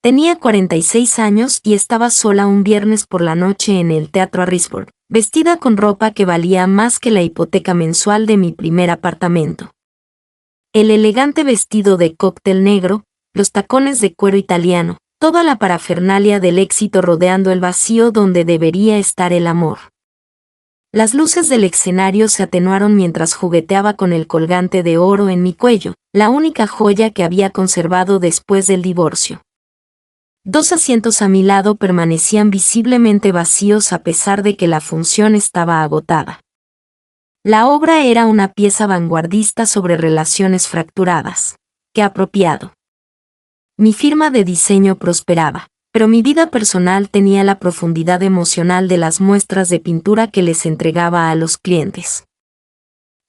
Tenía 46 años y estaba sola un viernes por la noche en el Teatro Harrisburg, vestida con ropa que valía más que la hipoteca mensual de mi primer apartamento. El elegante vestido de cóctel negro, los tacones de cuero italiano, toda la parafernalia del éxito rodeando el vacío donde debería estar el amor. Las luces del escenario se atenuaron mientras jugueteaba con el colgante de oro en mi cuello, la única joya que había conservado después del divorcio. 2 asientos a mi lado permanecían visiblemente vacíos a pesar de que la función estaba agotada. La obra era una pieza vanguardista sobre relaciones fracturadas. ¡Qué apropiado! Mi firma de diseño prosperaba, pero mi vida personal tenía la profundidad emocional de las muestras de pintura que les entregaba a los clientes.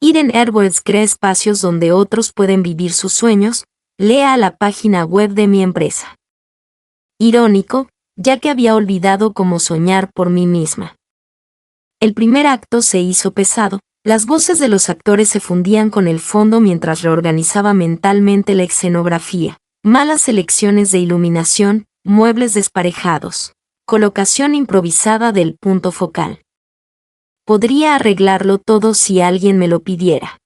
Eden Edwards crea espacios donde otros pueden vivir sus sueños. Lea la página web de mi empresa. Irónico, ya que había olvidado cómo soñar por mí misma. El primer acto se hizo pesado, las voces de los actores se fundían con el fondo mientras reorganizaba mentalmente la escenografía, malas elecciones de iluminación, muebles desparejados, colocación improvisada del punto focal. Podría arreglarlo todo si alguien me lo pidiera.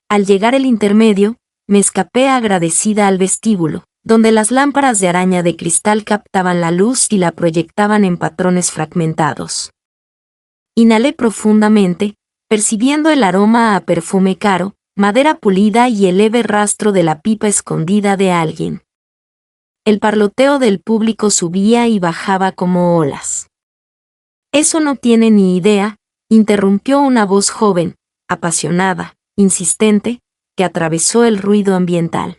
Al llegar el intermedio, me escapé agradecida al vestíbulo, donde las lámparas de araña de cristal captaban la luz y la proyectaban en patrones fragmentados. Inhalé profundamente, percibiendo el aroma a perfume caro, madera pulida y el leve rastro de la pipa escondida de alguien. El parloteo del público subía y bajaba como olas. «Eso no tiene ni idea», interrumpió una voz joven, apasionada, insistente, que atravesó el ruido ambiental.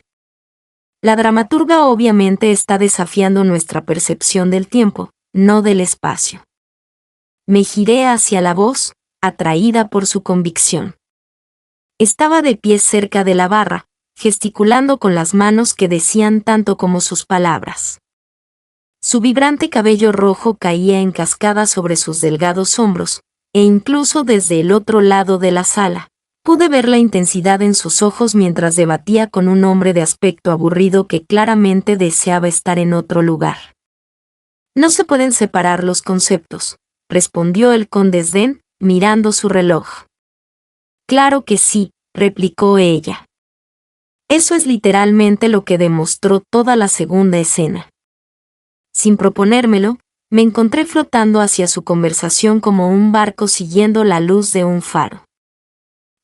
La dramaturga obviamente está desafiando nuestra percepción del tiempo, no del espacio. Me giré hacia la voz, atraída por su convicción. Estaba de pie cerca de la barra, gesticulando con las manos que decían tanto como sus palabras. Su vibrante cabello rojo caía en cascada sobre sus delgados hombros, e incluso desde el otro lado de la sala, pude ver la intensidad en sus ojos mientras debatía con un hombre de aspecto aburrido que claramente deseaba estar en otro lugar. «No se pueden separar los conceptos», respondió él con desdén, mirando su reloj. «Claro que sí», replicó ella. Eso es literalmente lo que demostró toda la segunda escena. Sin proponérmelo, me encontré flotando hacia su conversación como un barco siguiendo la luz de un faro.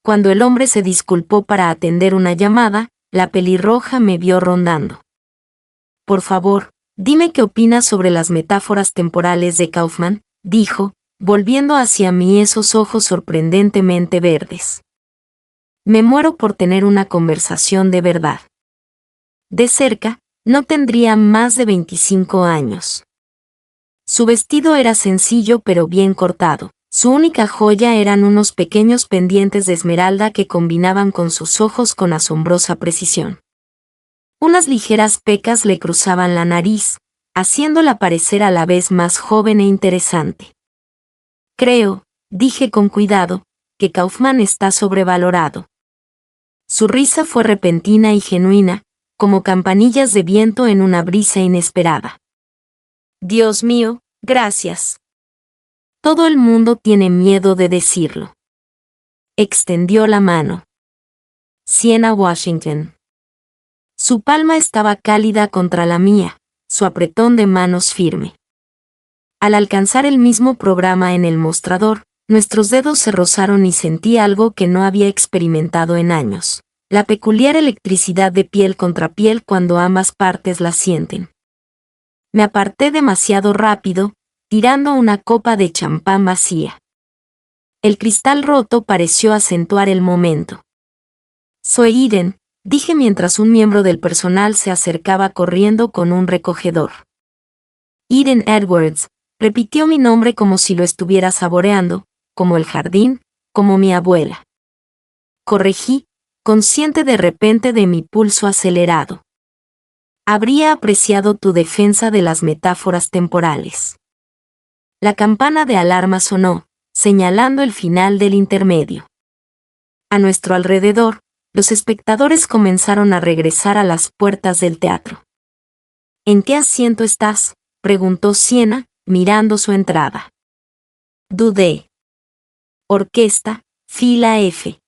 Cuando el hombre se disculpó para atender una llamada, la pelirroja me vio rondando. «Por favor, dime qué opinas sobre las metáforas temporales de Kaufman», dijo, volviendo hacia mí esos ojos sorprendentemente verdes. Me muero por tener una conversación de verdad. De cerca, no tendría más de 25 años. Su vestido era sencillo pero bien cortado. Su única joya eran unos pequeños pendientes de esmeralda que combinaban con sus ojos con asombrosa precisión. Unas ligeras pecas le cruzaban la nariz, haciéndola parecer a la vez más joven e interesante. «Creo», dije con cuidado, «que Kaufman está sobrevalorado». Su risa fue repentina y genuina, como campanillas de viento en una brisa inesperada. «Dios mío, gracias. Todo el mundo tiene miedo de decirlo». Extendió la mano. Siena, Washington. Su palma estaba cálida contra la mía, su apretón de manos firme. Al alcanzar el mismo programa en el mostrador, nuestros dedos se rozaron y sentí algo que no había experimentado en años: la peculiar electricidad de piel contra piel cuando ambas partes la sienten. Me aparté demasiado rápido, tirando una copa de champán vacía. El cristal roto pareció acentuar el momento. «Soy Eden», dije mientras un miembro del personal se acercaba corriendo con un recogedor. «Eden Edwards», repitió mi nombre como si lo estuviera saboreando, como el jardín, como mi abuela. Corregí, consciente de repente de mi pulso acelerado. «Habría apreciado tu defensa de las metáforas temporales». La campana de alarma sonó, señalando el final del intermedio. A nuestro alrededor, los espectadores comenzaron a regresar a las puertas del teatro. ¿En qué asiento estás?, preguntó Siena, mirando su entrada. Dudé. Orquesta, fila F.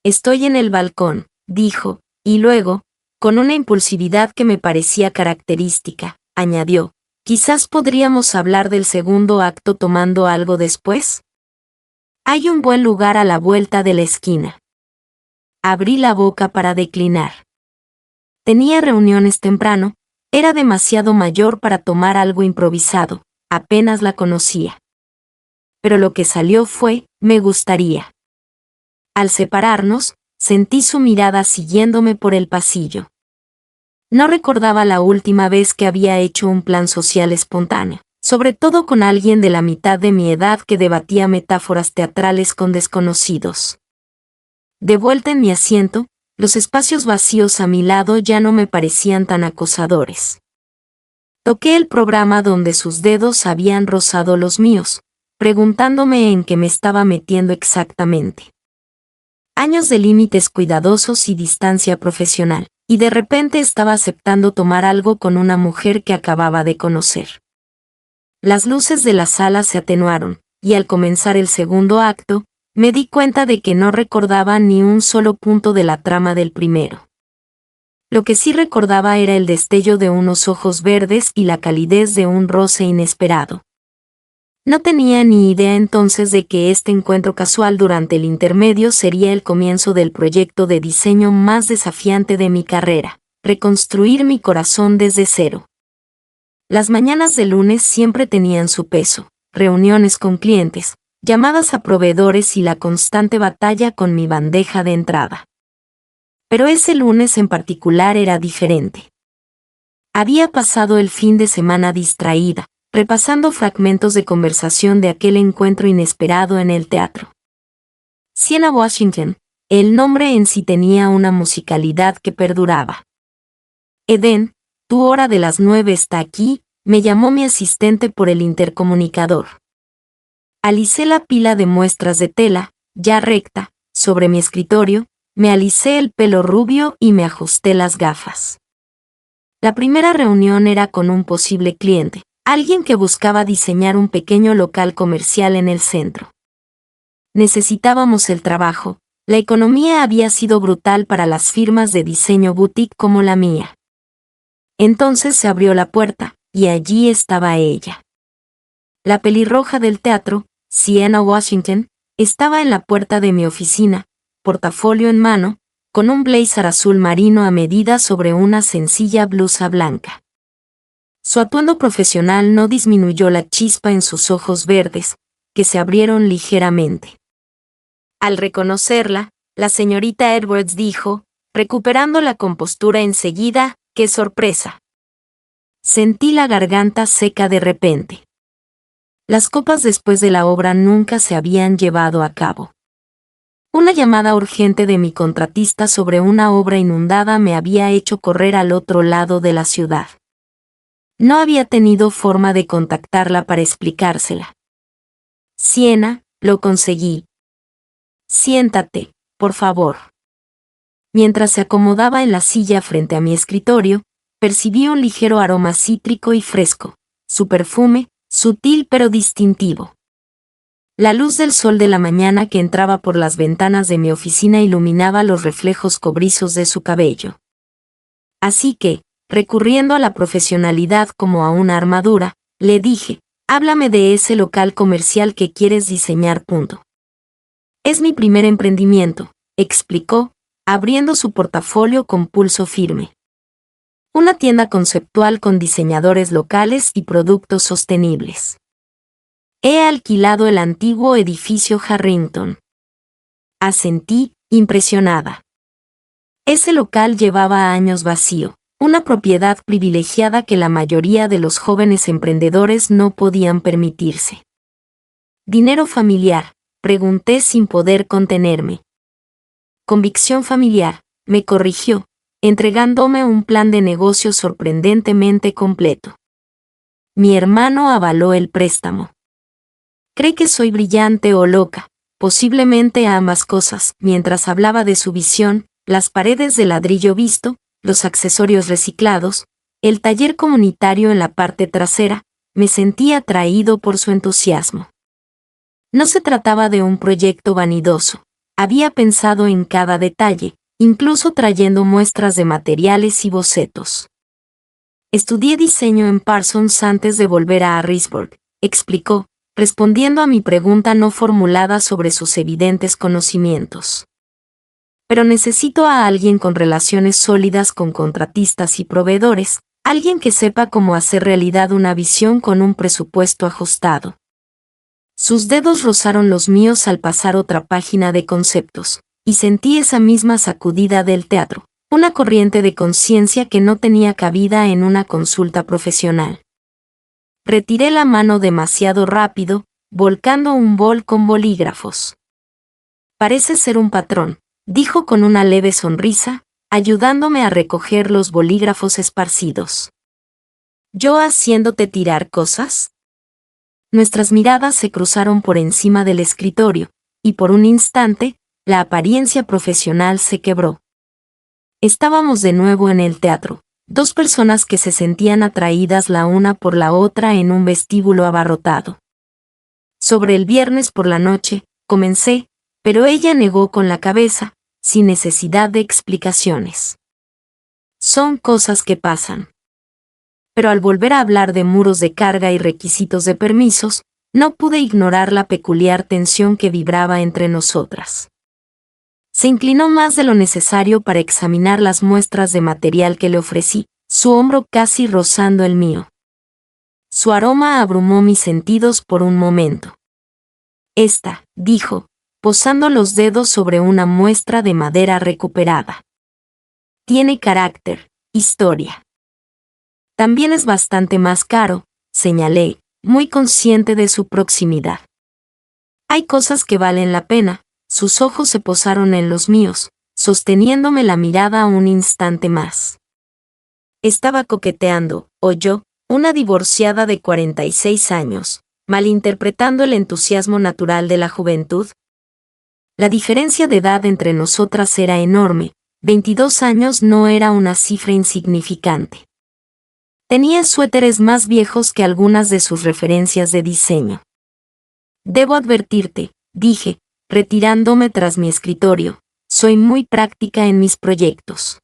Estoy en el balcón, dijo, y luego, con una impulsividad que me parecía característica, añadió, quizás podríamos hablar del segundo acto tomando algo después. Hay un buen lugar a la vuelta de la esquina. Abrí la boca para declinar. Tenía reuniones temprano, era demasiado mayor para tomar algo improvisado, apenas la conocía. Pero lo que salió fue, me gustaría. Al separarnos, sentí su mirada siguiéndome por el pasillo. No recordaba la última vez que había hecho un plan social espontáneo, sobre todo con alguien de la mitad de mi edad que debatía metáforas teatrales con desconocidos. De vuelta en mi asiento, los espacios vacíos a mi lado ya no me parecían tan acosadores. Toqué el programa donde sus dedos habían rozado los míos, preguntándome en qué me estaba metiendo exactamente. Años de límites cuidadosos y distancia profesional, y de repente estaba aceptando tomar algo con una mujer que acababa de conocer. Las luces de la sala se atenuaron, y al comenzar el segundo acto, me di cuenta de que no recordaba ni un solo punto de la trama del primero. Lo que sí recordaba era el destello de unos ojos verdes y la calidez de un roce inesperado. No tenía ni idea entonces de que este encuentro casual durante el intermedio sería el comienzo del proyecto de diseño más desafiante de mi carrera, reconstruir mi corazón desde cero. Las mañanas de lunes siempre tenían su peso, reuniones con clientes, llamadas a proveedores y la constante batalla con mi bandeja de entrada. Pero ese lunes en particular era diferente. Había pasado el fin de semana distraída, repasando fragmentos de conversación de aquel encuentro inesperado en el teatro. Siena Washington, el nombre en sí tenía una musicalidad que perduraba. Eden, tu hora de las 9 está aquí, me llamó mi asistente por el intercomunicador. Alicé la pila de muestras de tela, ya recta, sobre mi escritorio, me alisé el pelo rubio y me ajusté las gafas. La primera reunión era con un posible cliente, alguien que buscaba diseñar un pequeño local comercial en el centro. Necesitábamos el trabajo, la economía había sido brutal para las firmas de diseño boutique como la mía. Entonces se abrió la puerta, y allí estaba ella. La pelirroja del teatro, Siena Washington, estaba en la puerta de mi oficina, portafolio en mano, con un blazer azul marino a medida sobre una sencilla blusa blanca. Su atuendo profesional no disminuyó la chispa en sus ojos verdes, que se abrieron ligeramente. Al reconocerla, la señorita Edwards dijo, recuperando la compostura enseguida, ¡qué sorpresa! Sentí la garganta seca de repente. Las copas después de la obra nunca se habían llevado a cabo. Una llamada urgente de mi contratista sobre una obra inundada me había hecho correr al otro lado de la ciudad. No había tenido forma de contactarla para explicársela. Siena, lo conseguí. Siéntate, por favor. Mientras se acomodaba en la silla frente a mi escritorio, percibí un ligero aroma cítrico y fresco, su perfume, sutil pero distintivo. La luz del sol de la mañana que entraba por las ventanas de mi oficina iluminaba los reflejos cobrizos de su cabello. Así que, recurriendo a la profesionalidad como a una armadura, le dije, háblame de ese local comercial que quieres diseñar. Es mi primer emprendimiento, explicó, abriendo su portafolio con pulso firme. Una tienda conceptual con diseñadores locales y productos sostenibles. He alquilado el antiguo edificio Harrington. Asentí, impresionada. Ese local llevaba años vacío, una propiedad privilegiada que la mayoría de los jóvenes emprendedores no podían permitirse. ¿Dinero familiar?, pregunté sin poder contenerme. Convicción familiar, me corrigió, entregándome un plan de negocio sorprendentemente completo. Mi hermano avaló el préstamo. Cree que soy brillante o loca, posiblemente ambas cosas. Mientras hablaba de su visión, las paredes de ladrillo visto, los accesorios reciclados, El taller comunitario en la parte trasera, me sentí atraído por su entusiasmo. No se trataba de un proyecto vanidoso. Había pensado en cada detalle, incluso trayendo muestras de materiales y bocetos. Estudié diseño en Parsons antes de volver a Harrisburg, explicó, respondiendo a mi pregunta no formulada sobre sus evidentes conocimientos. Pero necesito a alguien con relaciones sólidas con contratistas y proveedores, alguien que sepa cómo hacer realidad una visión con un presupuesto ajustado. Sus dedos rozaron los míos al pasar otra página de conceptos, y sentí esa misma sacudida del teatro, una corriente de conciencia que no tenía cabida en una consulta profesional. Retiré la mano demasiado rápido, volcando un bol con bolígrafos. Parece ser un patrón, dijo con una leve sonrisa, ayudándome a recoger los bolígrafos esparcidos. ¿Yo haciéndote tirar cosas? Nuestras miradas se cruzaron por encima del escritorio, y por un instante, la apariencia profesional se quebró. Estábamos de nuevo en el teatro, dos personas que se sentían atraídas la una por la otra en un vestíbulo abarrotado. Sobre el viernes por la noche, comencé, pero ella negó con la cabeza, sin necesidad de explicaciones. Son cosas que pasan. Pero al volver a hablar de muros de carga y requisitos de permisos, no pude ignorar la peculiar tensión que vibraba entre nosotras. Se inclinó más de lo necesario para examinar las muestras de material que le ofrecí, su hombro casi rozando el mío. Su aroma abrumó mis sentidos por un momento. Esta, dijo, posando los dedos sobre una muestra de madera recuperada. Tiene carácter, historia. También es bastante más caro, señalé, muy consciente de su proximidad. Hay cosas que valen la pena. Sus ojos se posaron en los míos, sosteniéndome la mirada un instante más. Estaba coqueteando, oyó, una divorciada de 46 años, malinterpretando el entusiasmo natural de la juventud. La diferencia de edad entre nosotras era enorme, 22 años no era una cifra insignificante. Tenía suéteres más viejos que algunas de sus referencias de diseño. Debo advertirte, dije, retirándome tras mi escritorio, soy muy práctica en mis proyectos.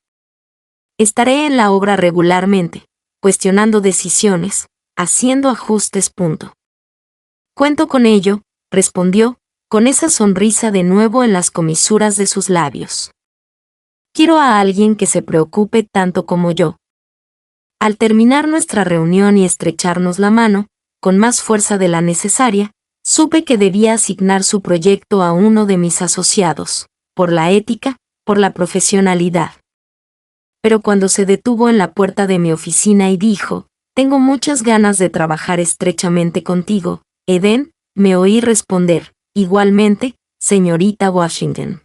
Estaré en la obra regularmente, cuestionando decisiones, haciendo ajustes. Cuento con ello, respondió, con esa sonrisa de nuevo en las comisuras de sus labios. Quiero a alguien que se preocupe tanto como yo. Al terminar nuestra reunión y estrecharnos la mano, con más fuerza de la necesaria, supe que debía asignar su proyecto a uno de mis asociados, por la ética, por la profesionalidad. Pero cuando se detuvo en la puerta de mi oficina y dijo, «Tengo muchas ganas de trabajar estrechamente contigo, Eden», me oí responder, «Igualmente, señorita Washington».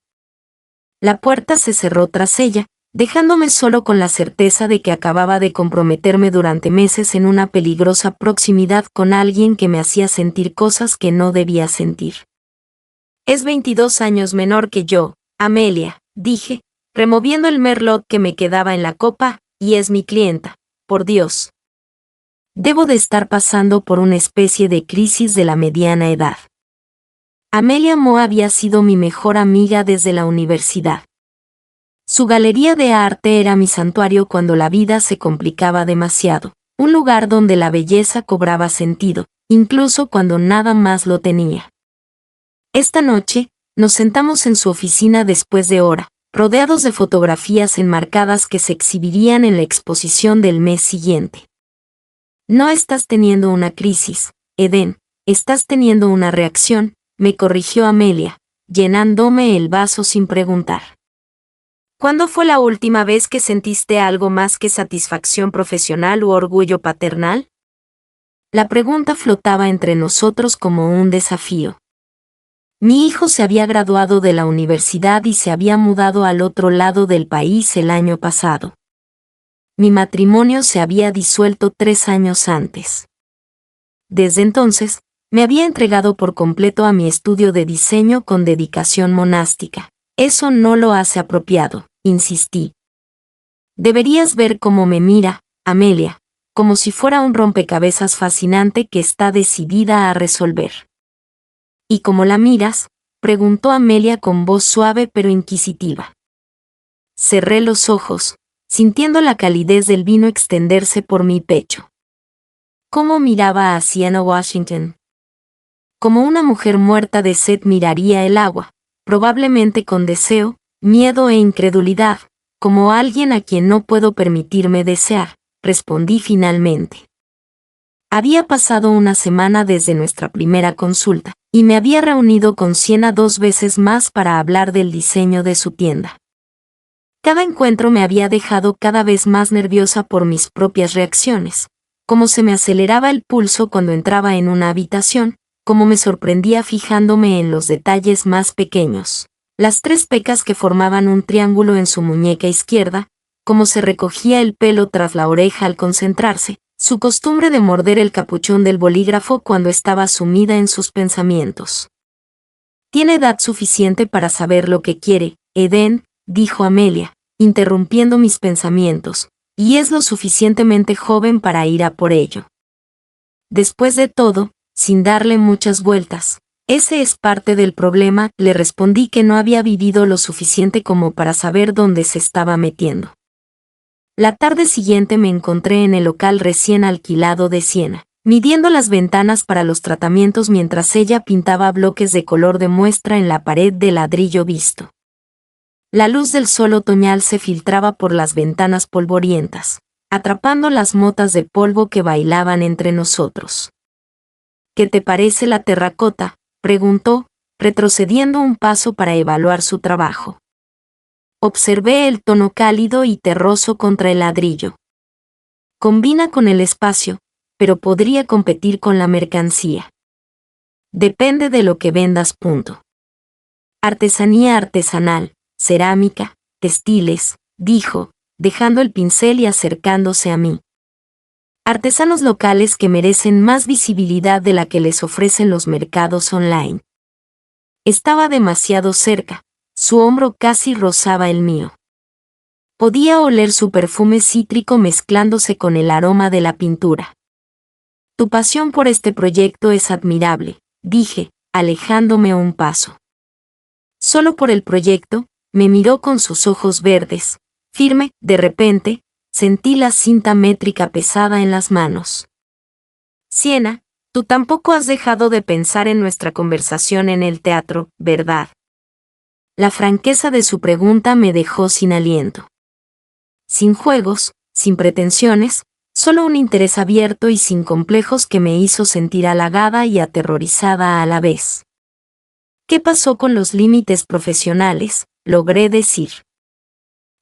La puerta se cerró tras ella, dejándome solo con la certeza de que acababa de comprometerme durante meses en una peligrosa proximidad con alguien que me hacía sentir cosas que no debía sentir. Es 22 años menor que yo, Amelia, dije, removiendo el merlot que me quedaba en la copa, y es mi clienta, por Dios. Debo de estar pasando por una especie de crisis de la mediana edad. Amelia Moe había sido mi mejor amiga desde la universidad. Su galería de arte era mi santuario cuando la vida se complicaba demasiado, un lugar donde la belleza cobraba sentido, incluso cuando nada más lo tenía. Esta noche, nos sentamos en su oficina después de hora, rodeados de fotografías enmarcadas que se exhibirían en la exposición del mes siguiente. No estás teniendo una crisis, Eden, estás teniendo una reacción, me corrigió Amelia, llenándome el vaso sin preguntar. ¿Cuándo fue la última vez que sentiste algo más que satisfacción profesional u orgullo paternal? La pregunta flotaba entre nosotros como un desafío. Mi hijo se había graduado de la universidad y se había mudado al otro lado del país el año pasado. Mi matrimonio se había disuelto 3 años antes. Desde entonces, me había entregado por completo a mi estudio de diseño con dedicación monástica. Eso no lo hace apropiado, insistí. Deberías ver cómo me mira, Amelia, como si fuera un rompecabezas fascinante que está decidida a resolver. ¿Y cómo la miras?, preguntó Amelia con voz suave pero inquisitiva. Cerré los ojos, sintiendo la calidez del vino extenderse por mi pecho. ¿Cómo miraba a Sienna Washington? Como una mujer muerta de sed miraría el agua, probablemente con deseo, miedo e incredulidad, como alguien a quien no puedo permitirme desear, respondí finalmente. Había pasado una semana desde nuestra primera consulta, y me había reunido con Sienna 2 veces más para hablar del diseño de su tienda. Cada encuentro me había dejado cada vez más nerviosa por mis propias reacciones, cómo se me aceleraba el pulso cuando entraba en una habitación, cómo me sorprendía fijándome en los detalles más pequeños, las 3 pecas que formaban un triángulo en su muñeca izquierda, cómo se recogía el pelo tras la oreja al concentrarse, su costumbre de morder el capuchón del bolígrafo cuando estaba sumida en sus pensamientos. Tiene edad suficiente para saber lo que quiere, Eden, dijo Amelia, interrumpiendo mis pensamientos, y es lo suficientemente joven para ir a por ello. Después de todo, sin darle muchas vueltas, ese es parte del problema, le respondí que no había vivido lo suficiente como para saber dónde se estaba metiendo. La tarde siguiente me encontré en el local recién alquilado de Sienna, midiendo las ventanas para los tratamientos mientras ella pintaba bloques de color de muestra en la pared de ladrillo visto. La luz del sol otoñal se filtraba por las ventanas polvorientas, atrapando las motas de polvo que bailaban entre nosotros. ¿Qué te parece la terracota?, preguntó, retrocediendo un paso para evaluar su trabajo. Observé el tono cálido y terroso contra el ladrillo. Combina con el espacio, pero podría competir con la mercancía. Depende de lo que vendas. Artesanía artesanal, cerámica, textiles, dijo, dejando el pincel y acercándose a mí. Artesanos locales que merecen más visibilidad de la que les ofrecen los mercados online. Estaba demasiado cerca. Su hombro casi rozaba el mío. Podía oler su perfume cítrico mezclándose con el aroma de la pintura. Tu pasión por este proyecto es admirable, dije, alejándome un paso. Solo por el proyecto, me miró con sus ojos verdes, firme, de repente, sentí la cinta métrica pesada en las manos. Sienna, tú tampoco has dejado de pensar en nuestra conversación en el teatro, ¿verdad? La franqueza de su pregunta me dejó sin aliento. Sin juegos, sin pretensiones, solo un interés abierto y sin complejos que me hizo sentir halagada y aterrorizada a la vez. ¿Qué pasó con los límites profesionales?, logré decir.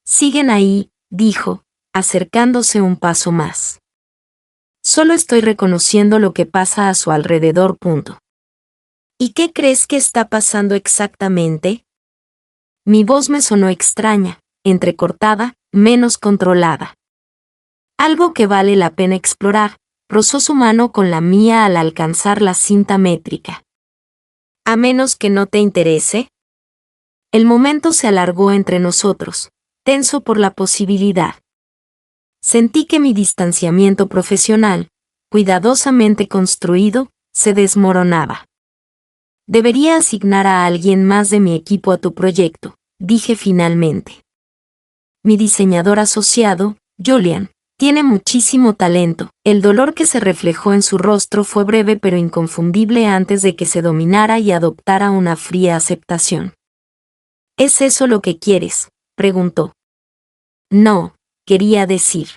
Siguen ahí, dijo, acercándose un paso más. Solo estoy reconociendo lo que pasa a su alrededor. ¿Y qué crees que está pasando exactamente? Mi voz me sonó extraña, entrecortada, menos controlada. Algo que vale la pena explorar, rozó su mano con la mía al alcanzar la cinta métrica. ¿A menos que no te interese? El momento se alargó entre nosotros, tenso por la posibilidad. Sentí que mi distanciamiento profesional, cuidadosamente construido, se desmoronaba. Debería asignar a alguien más de mi equipo a tu proyecto, dije finalmente. Mi diseñador asociado, Julian, tiene muchísimo talento. El dolor que se reflejó en su rostro fue breve pero inconfundible antes de que se dominara y adoptara una fría aceptación. ¿Es eso lo que quieres?, preguntó. No, quería decir.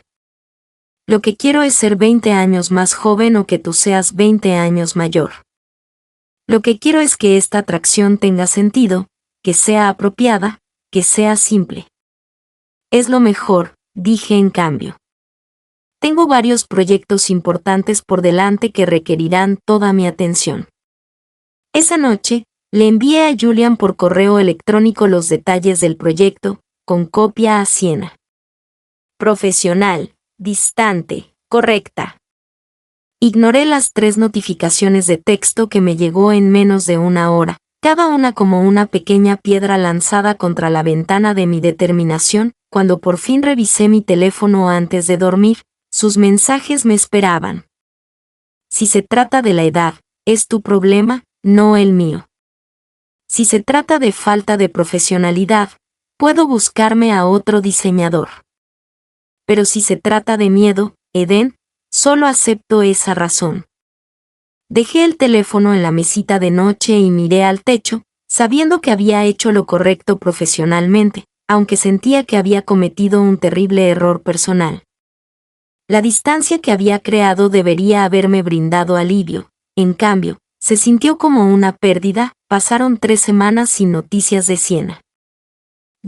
Lo que quiero es ser 20 años más joven o que tú seas 20 años mayor. Lo que quiero es que esta atracción tenga sentido, que sea apropiada, que sea simple. Es lo mejor, dije en cambio. Tengo varios proyectos importantes por delante que requerirán toda mi atención. Esa noche, le envié a Julian por correo electrónico los detalles del proyecto, con copia a Sienna. Profesional, distante, correcta. Ignoré las 3 notificaciones de texto que me llegó en menos de una hora, cada una como una pequeña piedra lanzada contra la ventana de mi determinación. Cuando por fin revisé mi teléfono antes de dormir, Sus mensajes me esperaban. Si se trata de la edad, es tu problema, no el mío. Si se trata de falta de profesionalidad, puedo buscarme a otro diseñador. Pero si se trata de miedo, Eden, solo acepto esa razón. Dejé el teléfono en la mesita de noche y miré al techo, sabiendo que había hecho lo correcto profesionalmente, aunque sentía que había cometido un terrible error personal. La distancia que había creado debería haberme brindado alivio. En cambio, se sintió como una pérdida. Pasaron 3 semanas sin noticias de Siena.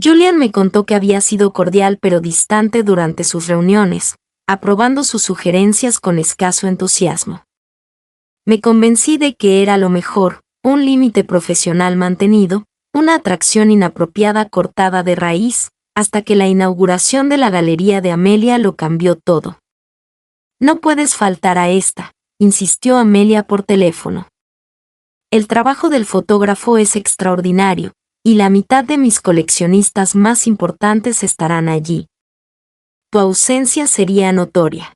Julian me contó que había sido cordial pero distante durante sus reuniones, aprobando sus sugerencias con escaso entusiasmo. Me convencí de que era lo mejor, un límite profesional mantenido, una atracción inapropiada cortada de raíz, hasta que la inauguración de la galería de Amelia lo cambió todo. No puedes faltar a esta, insistió Amelia por teléfono. El trabajo del fotógrafo es extraordinario, y la mitad de mis coleccionistas más importantes estarán allí. Tu ausencia sería notoria.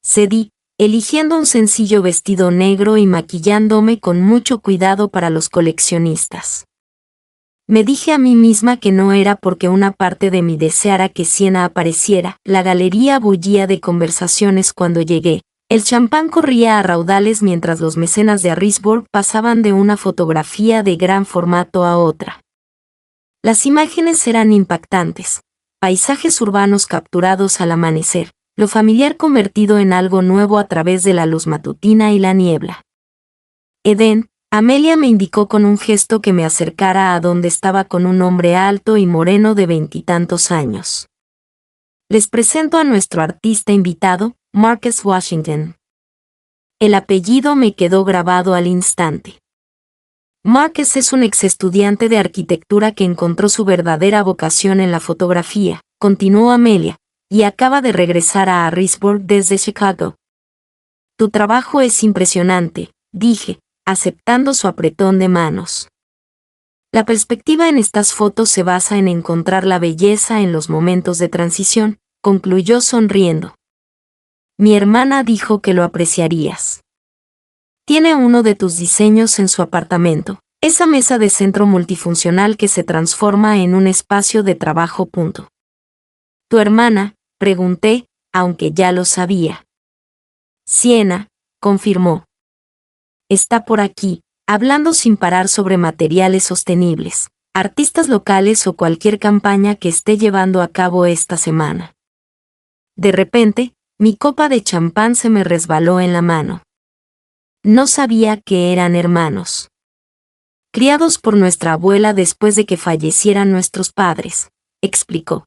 Cedí, eligiendo un sencillo vestido negro y maquillándome con mucho cuidado para los coleccionistas. Me dije a mí misma que no era porque una parte de mí deseara que Siena apareciera. La galería bullía de conversaciones cuando llegué. El champán corría a raudales mientras los mecenas de Harrisburg pasaban de una fotografía de gran formato a otra. Las imágenes eran impactantes. Paisajes urbanos capturados al amanecer, lo familiar convertido en algo nuevo a través de la luz matutina y la niebla. Eden, Amelia me indicó con un gesto que me acercara a donde estaba con un hombre alto y moreno de 20 y tantos años. Les presento a nuestro artista invitado, Marcus Washington. El apellido me quedó grabado al instante. Marcus es un exestudiante de arquitectura que encontró su verdadera vocación en la fotografía, continuó Amelia, y acaba de regresar a Harrisburg desde Chicago. Tu trabajo es impresionante, dije, aceptando su apretón de manos. La perspectiva en estas fotos se basa en encontrar la belleza en los momentos de transición, concluyó sonriendo. Mi hermana dijo que lo apreciarías. Tiene uno de tus diseños en su apartamento, esa mesa de centro multifuncional que se transforma en un espacio de trabajo. ¿Tu hermana? Pregunté, aunque ya lo sabía. Siena, confirmó. Está por aquí, hablando sin parar sobre materiales sostenibles, artistas locales o cualquier campaña que esté llevando a cabo esta semana. De repente, mi copa de champán se me resbaló en la mano. No sabía que eran hermanos. Criados por nuestra abuela después de que fallecieran nuestros padres, explicó.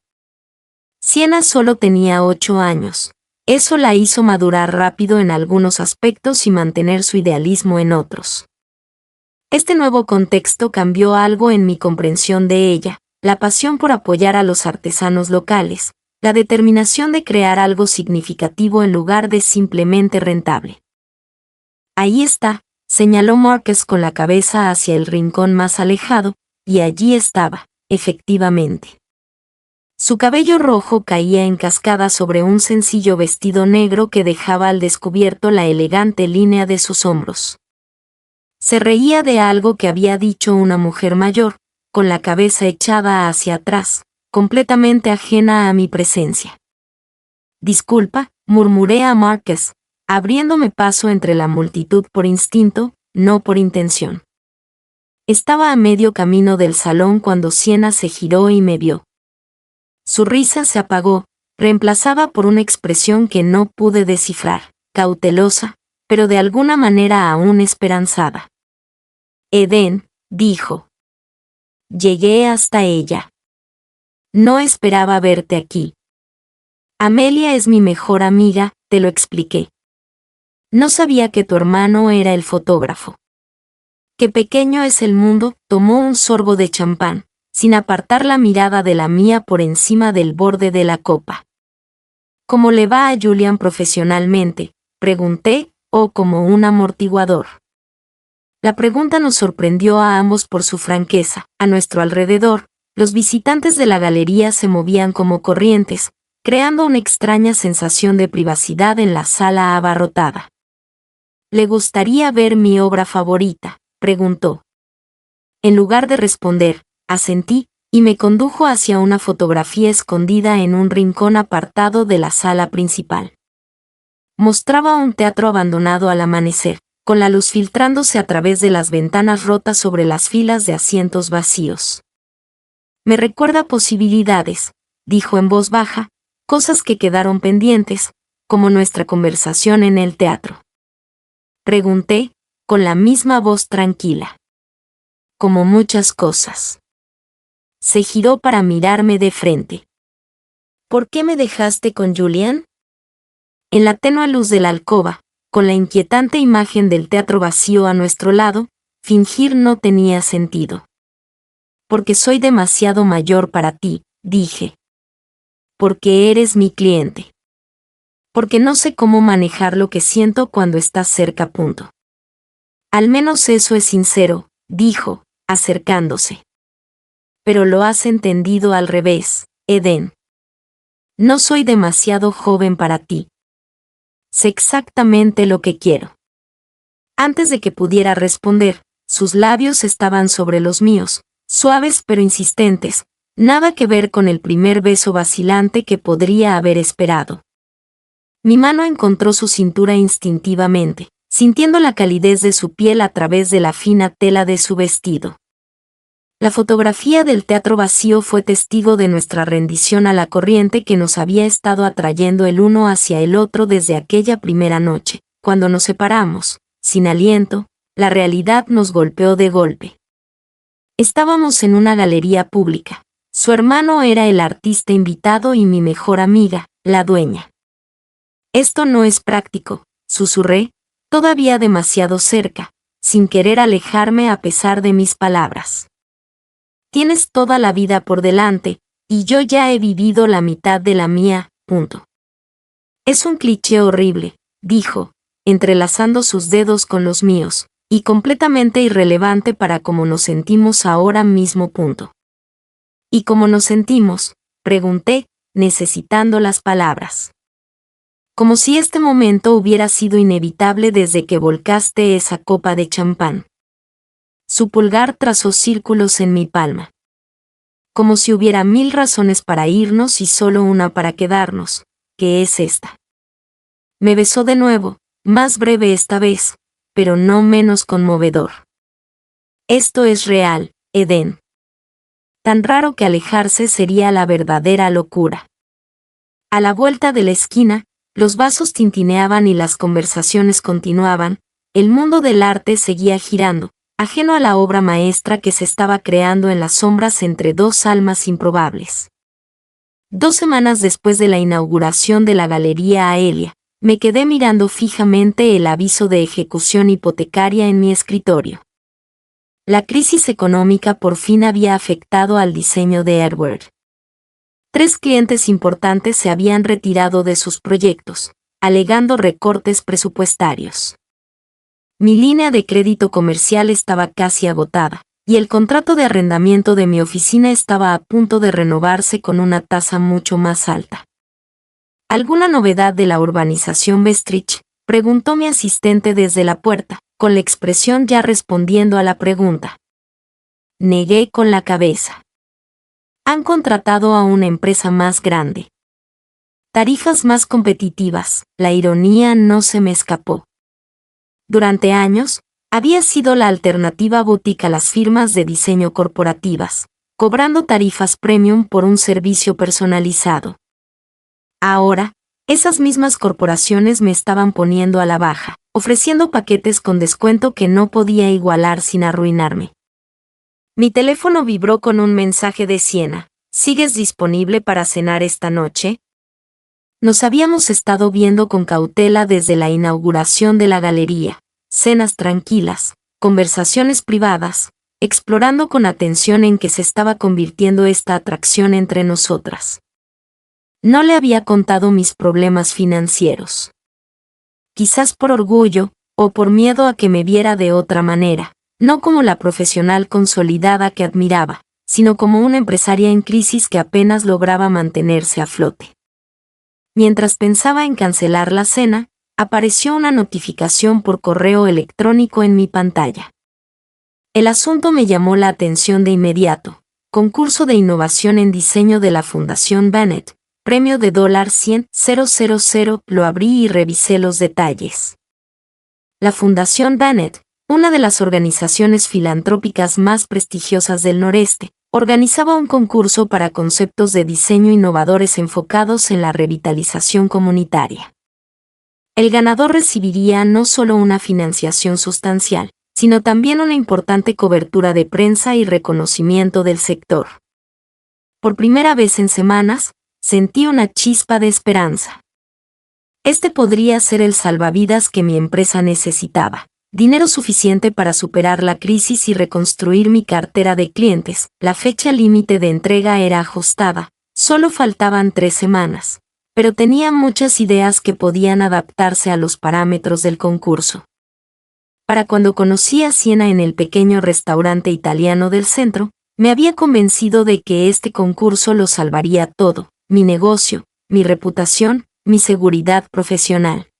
Siena solo tenía 8 años. Eso la hizo madurar rápido en algunos aspectos y mantener su idealismo en otros. Este nuevo contexto cambió algo en mi comprensión de ella, la pasión por apoyar a los artesanos locales, la determinación de crear algo significativo en lugar de simplemente rentable. Ahí está, señaló Marcus con la cabeza hacia el rincón más alejado, y allí estaba, efectivamente. Su cabello rojo caía en cascada sobre un sencillo vestido negro que dejaba al descubierto la elegante línea de sus hombros. Se reía de algo que había dicho una mujer mayor, con la cabeza echada hacia atrás, completamente ajena a mi presencia. Disculpa, murmuré a Marcus, abriéndome paso entre la multitud por instinto, no por intención. Estaba a medio camino del salón cuando Siena se giró y me vio. Su risa se apagó, reemplazada por una expresión que no pude descifrar, cautelosa, pero de alguna manera aún esperanzada. Eden, dijo. Llegué hasta ella. No esperaba verte aquí. Amelia es mi mejor amiga, te lo expliqué. No sabía que tu hermano era el fotógrafo. Qué pequeño es el mundo, tomó un sorbo de champán, sin apartar la mirada de la mía por encima del borde de la copa. ¿Cómo le va a Julian profesionalmente?, pregunté, o como un amortiguador. La pregunta nos sorprendió a ambos por su franqueza. A nuestro alrededor, los visitantes de la galería se movían como corrientes, creando una extraña sensación de privacidad en la sala abarrotada. ¿Le gustaría ver mi obra favorita?, preguntó. En lugar de responder, asentí, y me condujo hacia una fotografía escondida en un rincón apartado de la sala principal. Mostraba un teatro abandonado al amanecer, con la luz filtrándose a través de las ventanas rotas sobre las filas de asientos vacíos. Me recuerda posibilidades, dijo en voz baja, cosas que quedaron pendientes, como nuestra conversación en el teatro. Pregunté, con la misma voz tranquila. Como muchas cosas. Se giró para mirarme de frente. ¿Por qué me dejaste con Julian? En la tenue luz de la alcoba, con la inquietante imagen del teatro vacío a nuestro lado, fingir no tenía sentido. Porque soy demasiado mayor para ti, dije. Porque eres mi cliente. Porque no sé cómo manejar lo que siento cuando estás cerca. Al menos eso es sincero, dijo, acercándose. Pero lo has entendido al revés, Eden. No soy demasiado joven para ti. Sé exactamente lo que quiero. Antes de que pudiera responder, sus labios estaban sobre los míos, suaves pero insistentes, nada que ver con el primer beso vacilante que podría haber esperado. Mi mano encontró su cintura instintivamente, sintiendo la calidez de su piel a través de la fina tela de su vestido. La fotografía del teatro vacío fue testigo de nuestra rendición a la corriente que nos había estado atrayendo el uno hacia el otro desde aquella primera noche. Cuando nos separamos, sin aliento, la realidad nos golpeó de golpe. Estábamos en una galería pública. Su hermano era el artista invitado y mi mejor amiga, la dueña. Esto no es práctico, susurré, todavía demasiado cerca, sin querer alejarme a pesar de mis palabras. Tienes toda la vida por delante, y yo ya he vivido la mitad de la mía. Es un cliché horrible, dijo, entrelazando sus dedos con los míos, y completamente irrelevante para cómo nos sentimos ahora mismo. ¿Y cómo nos sentimos?, pregunté, necesitando las palabras. Como si este momento hubiera sido inevitable desde que volcaste esa copa de champán. Su pulgar trazó círculos en mi palma. Como si hubiera 1000 razones para irnos y solo una para quedarnos, que es esta. Me besó de nuevo, más breve esta vez, pero no menos conmovedor. Esto es real, Eden. Tan raro que alejarse sería la verdadera locura. A la vuelta de la esquina, los vasos tintineaban y las conversaciones continuaban, el mundo del arte seguía girando, ajeno a la obra maestra que se estaba creando en las sombras entre dos almas improbables. 2 semanas después de la inauguración de la Galería Aelia, me quedé mirando fijamente el aviso de ejecución hipotecaria en mi escritorio. La crisis económica por fin había afectado al diseño de Edward. 3 clientes importantes se habían retirado de sus proyectos, alegando recortes presupuestarios. Mi línea de crédito comercial estaba casi agotada, y el contrato de arrendamiento de mi oficina estaba a punto de renovarse con una tasa mucho más alta. ¿Alguna novedad de la urbanización Bestridge?, preguntó mi asistente desde la puerta, con la expresión ya respondiendo a la pregunta. Negué con la cabeza. Han contratado a una empresa más grande. Tarifas más competitivas, la ironía no se me escapó. Durante años, había sido la alternativa boutique a las firmas de diseño corporativas, cobrando tarifas premium por un servicio personalizado. Ahora, esas mismas corporaciones me estaban poniendo a la baja, ofreciendo paquetes con descuento que no podía igualar sin arruinarme. Mi teléfono vibró con un mensaje de Siena. ¿Sigues disponible para cenar esta noche? Nos habíamos estado viendo con cautela desde la inauguración de la galería, cenas tranquilas, conversaciones privadas, explorando con atención en qué se estaba convirtiendo esta atracción entre nosotras. No le había contado mis problemas financieros. Quizás por orgullo, o por miedo a que me viera de otra manera, no como la profesional consolidada que admiraba, sino como una empresaria en crisis que apenas lograba mantenerse a flote. Mientras pensaba en cancelar la cena, apareció una notificación por correo electrónico en mi pantalla. El asunto me llamó la atención de inmediato. Concurso de innovación en diseño de la Fundación Bennett. Premio de $100,000. Lo abrí y revisé los detalles. La Fundación Bennett, una de las organizaciones filantrópicas más prestigiosas del noreste, organizaba un concurso para conceptos de diseño innovadores enfocados en la revitalización comunitaria. El ganador recibiría no solo una financiación sustancial, sino también una importante cobertura de prensa y reconocimiento del sector. Por primera vez en semanas, sentí una chispa de esperanza. Este podría ser el salvavidas que mi empresa necesitaba. Dinero suficiente para superar la crisis y reconstruir mi cartera de clientes. La fecha límite de entrega era ajustada, solo faltaban 3 semanas, pero tenía muchas ideas que podían adaptarse a los parámetros del concurso. Para cuando conocí a Siena en el pequeño restaurante italiano del centro, me había convencido de que este concurso lo salvaría todo: mi negocio, mi reputación, mi seguridad profesional.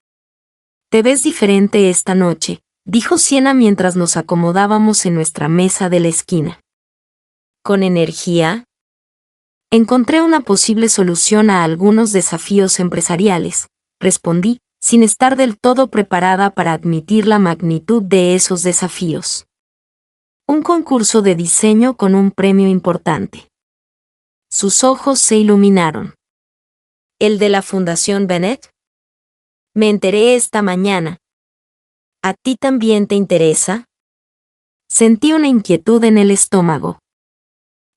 «Te ves diferente esta noche», dijo Siena mientras nos acomodábamos en nuestra mesa de la esquina. «¿Con energía?» «Encontré una posible solución a algunos desafíos empresariales», respondí, sin estar del todo preparada para admitir la magnitud de esos desafíos. Un concurso de diseño con un premio importante. Sus ojos se iluminaron. ¿El de la Fundación Bennett? Me enteré esta mañana. ¿A ti también te interesa? Sentí una inquietud en el estómago.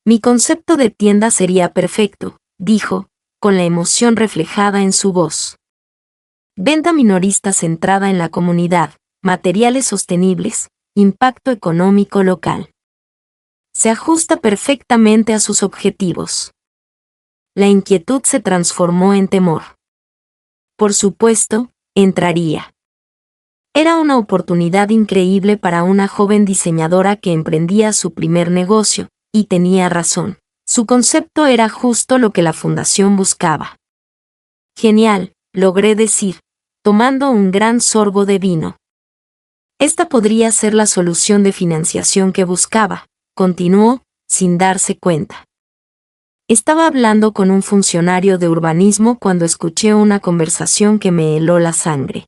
Mi concepto de tienda sería perfecto, dijo, con la emoción reflejada en su voz. Venta minorista centrada en la comunidad, materiales sostenibles, impacto económico local. Se ajusta perfectamente a sus objetivos. La inquietud se transformó en temor. Por supuesto, entraría. Era una oportunidad increíble para una joven diseñadora que emprendía su primer negocio, y tenía razón. Su concepto era justo lo que la fundación buscaba. Genial, logré decir, tomando un gran sorbo de vino. Esta podría ser la solución de financiación que buscaba, continuó, sin darse cuenta. Estaba hablando con un funcionario de urbanismo cuando escuché una conversación que me heló la sangre.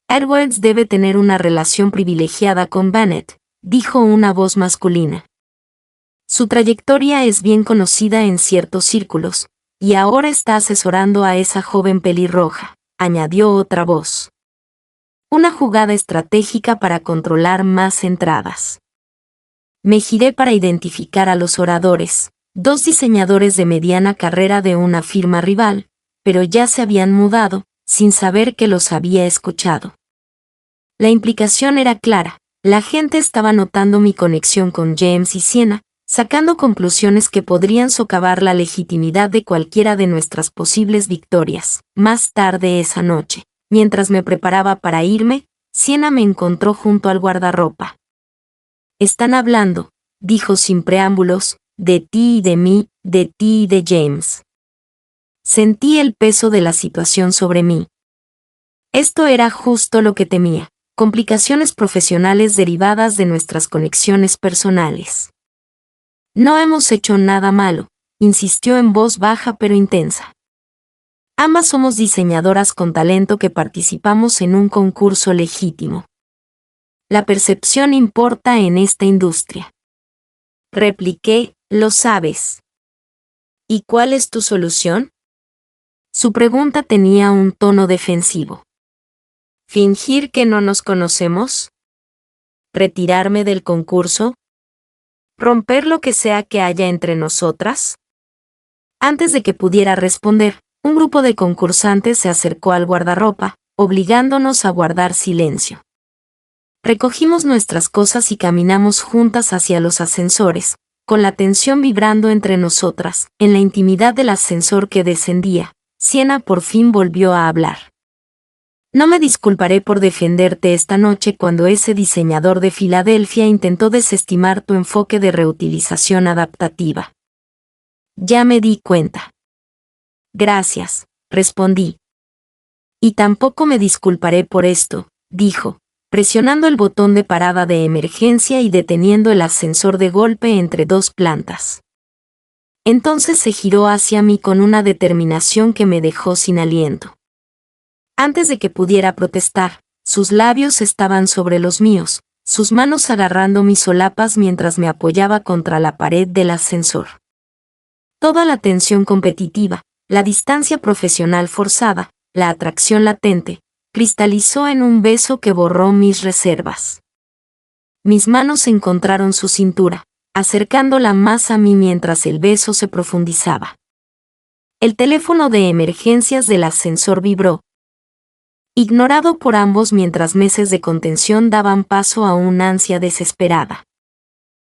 Edwards debe tener una relación privilegiada con Bennett, dijo una voz masculina. Su trayectoria es bien conocida en ciertos círculos, y ahora está asesorando a esa joven pelirroja, añadió otra voz. Una jugada estratégica para controlar más entradas. Me giré para identificar a los oradores, 2 diseñadores de mediana carrera de una firma rival, pero ya se habían mudado, sin saber que los había escuchado. La implicación era clara, la gente estaba notando mi conexión con James y Siena, sacando conclusiones que podrían socavar la legitimidad de cualquiera de nuestras posibles victorias. Más tarde esa noche, mientras me preparaba para irme, Siena me encontró junto al guardarropa. «Están hablando», dijo sin preámbulos, «de ti y de mí, de ti y de James». Sentí el peso de la situación sobre mí. Esto era justo lo que temía, complicaciones profesionales derivadas de nuestras conexiones personales. «No hemos hecho nada malo», insistió en voz baja pero intensa. «Ambas somos diseñadoras con talento que participamos en un concurso legítimo. La percepción importa en esta industria». Repliqué, «Lo sabes». «¿Y cuál es tu solución?». Su pregunta tenía un tono defensivo. ¿Fingir que no nos conocemos? ¿Retirarme del concurso? ¿Romper lo que sea que haya entre nosotras? Antes de que pudiera responder, un grupo de concursantes se acercó al guardarropa, obligándonos a guardar silencio. Recogimos nuestras cosas y caminamos juntas hacia los ascensores, con la tensión vibrando entre nosotras. En la intimidad del ascensor que descendía, Siena por fin volvió a hablar. «No me disculparé por defenderte esta noche cuando ese diseñador de Filadelfia intentó desestimar tu enfoque de reutilización adaptativa. Ya me di cuenta». «Gracias», respondí. Y tampoco me disculparé por esto, dijo, presionando el botón de parada de emergencia y deteniendo el ascensor de golpe entre dos plantas. Entonces se giró hacia mí con una determinación que me dejó sin aliento. Antes de que pudiera protestar, sus labios estaban sobre los míos, sus manos agarrando mis solapas mientras me apoyaba contra la pared del ascensor. Toda la tensión competitiva, la distancia profesional forzada, la atracción latente, cristalizó en un beso que borró mis reservas. Mis manos encontraron su cintura, acercándola más a mí mientras el beso se profundizaba. El teléfono de emergencias del ascensor vibró, ignorado por ambos mientras meses de contención daban paso a una ansia desesperada.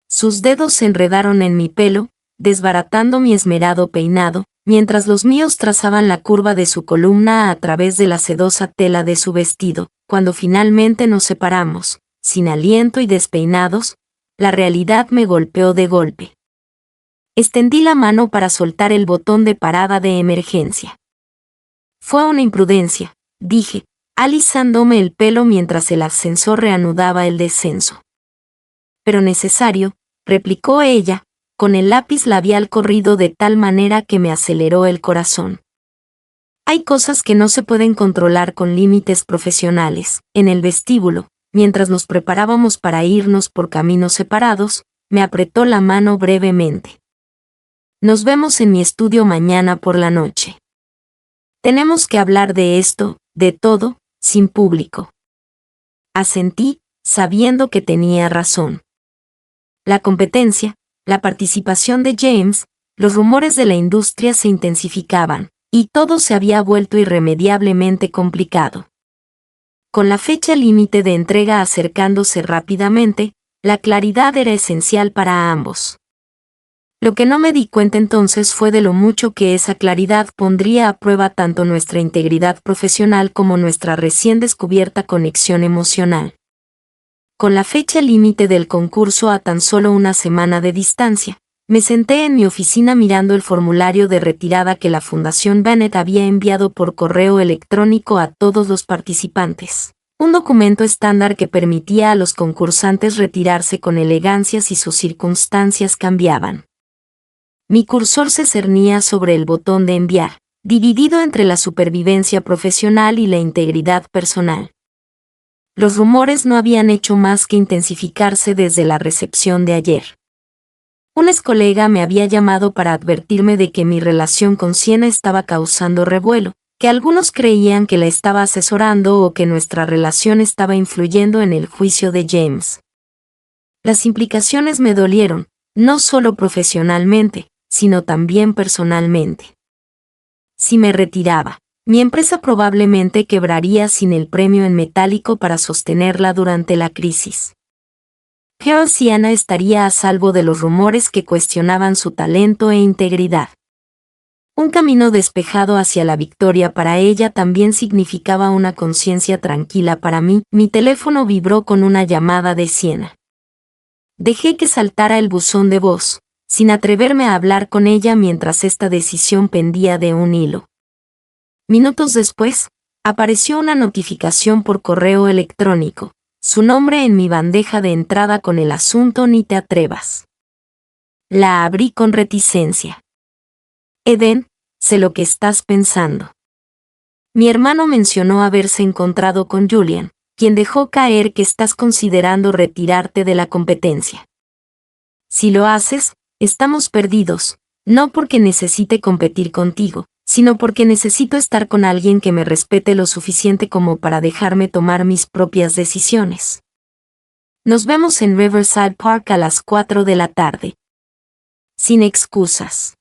Sus dedos se enredaron en mi pelo, desbaratando mi esmerado peinado, mientras los míos trazaban la curva de su columna a través de la sedosa tela de su vestido. Cuando finalmente nos separamos, sin aliento y despeinados, la realidad me golpeó de golpe. Extendí la mano para soltar el botón de parada de emergencia. Fue una imprudencia, dije, alisándome el pelo mientras el ascensor reanudaba el descenso. Pero necesario, replicó ella, con el lápiz labial corrido de tal manera que me aceleró el corazón. Hay cosas que no se pueden controlar con límites profesionales. En el vestíbulo, mientras nos preparábamos para irnos por caminos separados, me apretó la mano brevemente. Nos vemos en mi estudio mañana por la noche. Tenemos que hablar de esto, de todo, sin público. Asentí, sabiendo que tenía razón. La competencia, la participación de James, los rumores de la industria se intensificaban, y todo se había vuelto irremediablemente complicado. Con la fecha límite de entrega acercándose rápidamente, la claridad era esencial para ambos. Lo que no me di cuenta entonces fue de lo mucho que esa claridad pondría a prueba tanto nuestra integridad profesional como nuestra recién descubierta conexión emocional. Con la fecha límite del concurso a tan solo una semana de distancia, me senté en mi oficina mirando el formulario de retirada que la Fundación Bennett había enviado por correo electrónico a todos los participantes. Un documento estándar que permitía a los concursantes retirarse con elegancia si sus circunstancias cambiaban. Mi cursor se cernía sobre el botón de enviar, dividido entre la supervivencia profesional y la integridad personal. Los rumores no habían hecho más que intensificarse desde la recepción de ayer. Un excolega me había llamado para advertirme de que mi relación con Sienna estaba causando revuelo, que algunos creían que la estaba asesorando o que nuestra relación estaba influyendo en el juicio de James. Las implicaciones me dolieron, no solo profesionalmente, sino también personalmente. Si me retiraba, mi empresa probablemente quebraría sin el premio en metálico para sostenerla durante la crisis. Pearl Sienna estaría a salvo de los rumores que cuestionaban su talento e integridad. Un camino despejado hacia la victoria para ella también significaba una conciencia tranquila para mí. Mi teléfono vibró con una llamada de Sienna. Dejé que saltara el buzón de voz, sin atreverme a hablar con ella mientras esta decisión pendía de un hilo. Minutos después, apareció una notificación por correo electrónico, su nombre en mi bandeja de entrada con el asunto "Ni te atrevas". La abrí con reticencia. Eden, sé lo que estás pensando. Mi hermano mencionó haberse encontrado con Julian, quien dejó caer que estás considerando retirarte de la competencia. Si lo haces, estamos perdidos, no porque necesite competir contigo, sino porque necesito estar con alguien que me respete lo suficiente como para dejarme tomar mis propias decisiones. Nos vemos en Riverside Park a las 4 de la tarde. Sin excusas.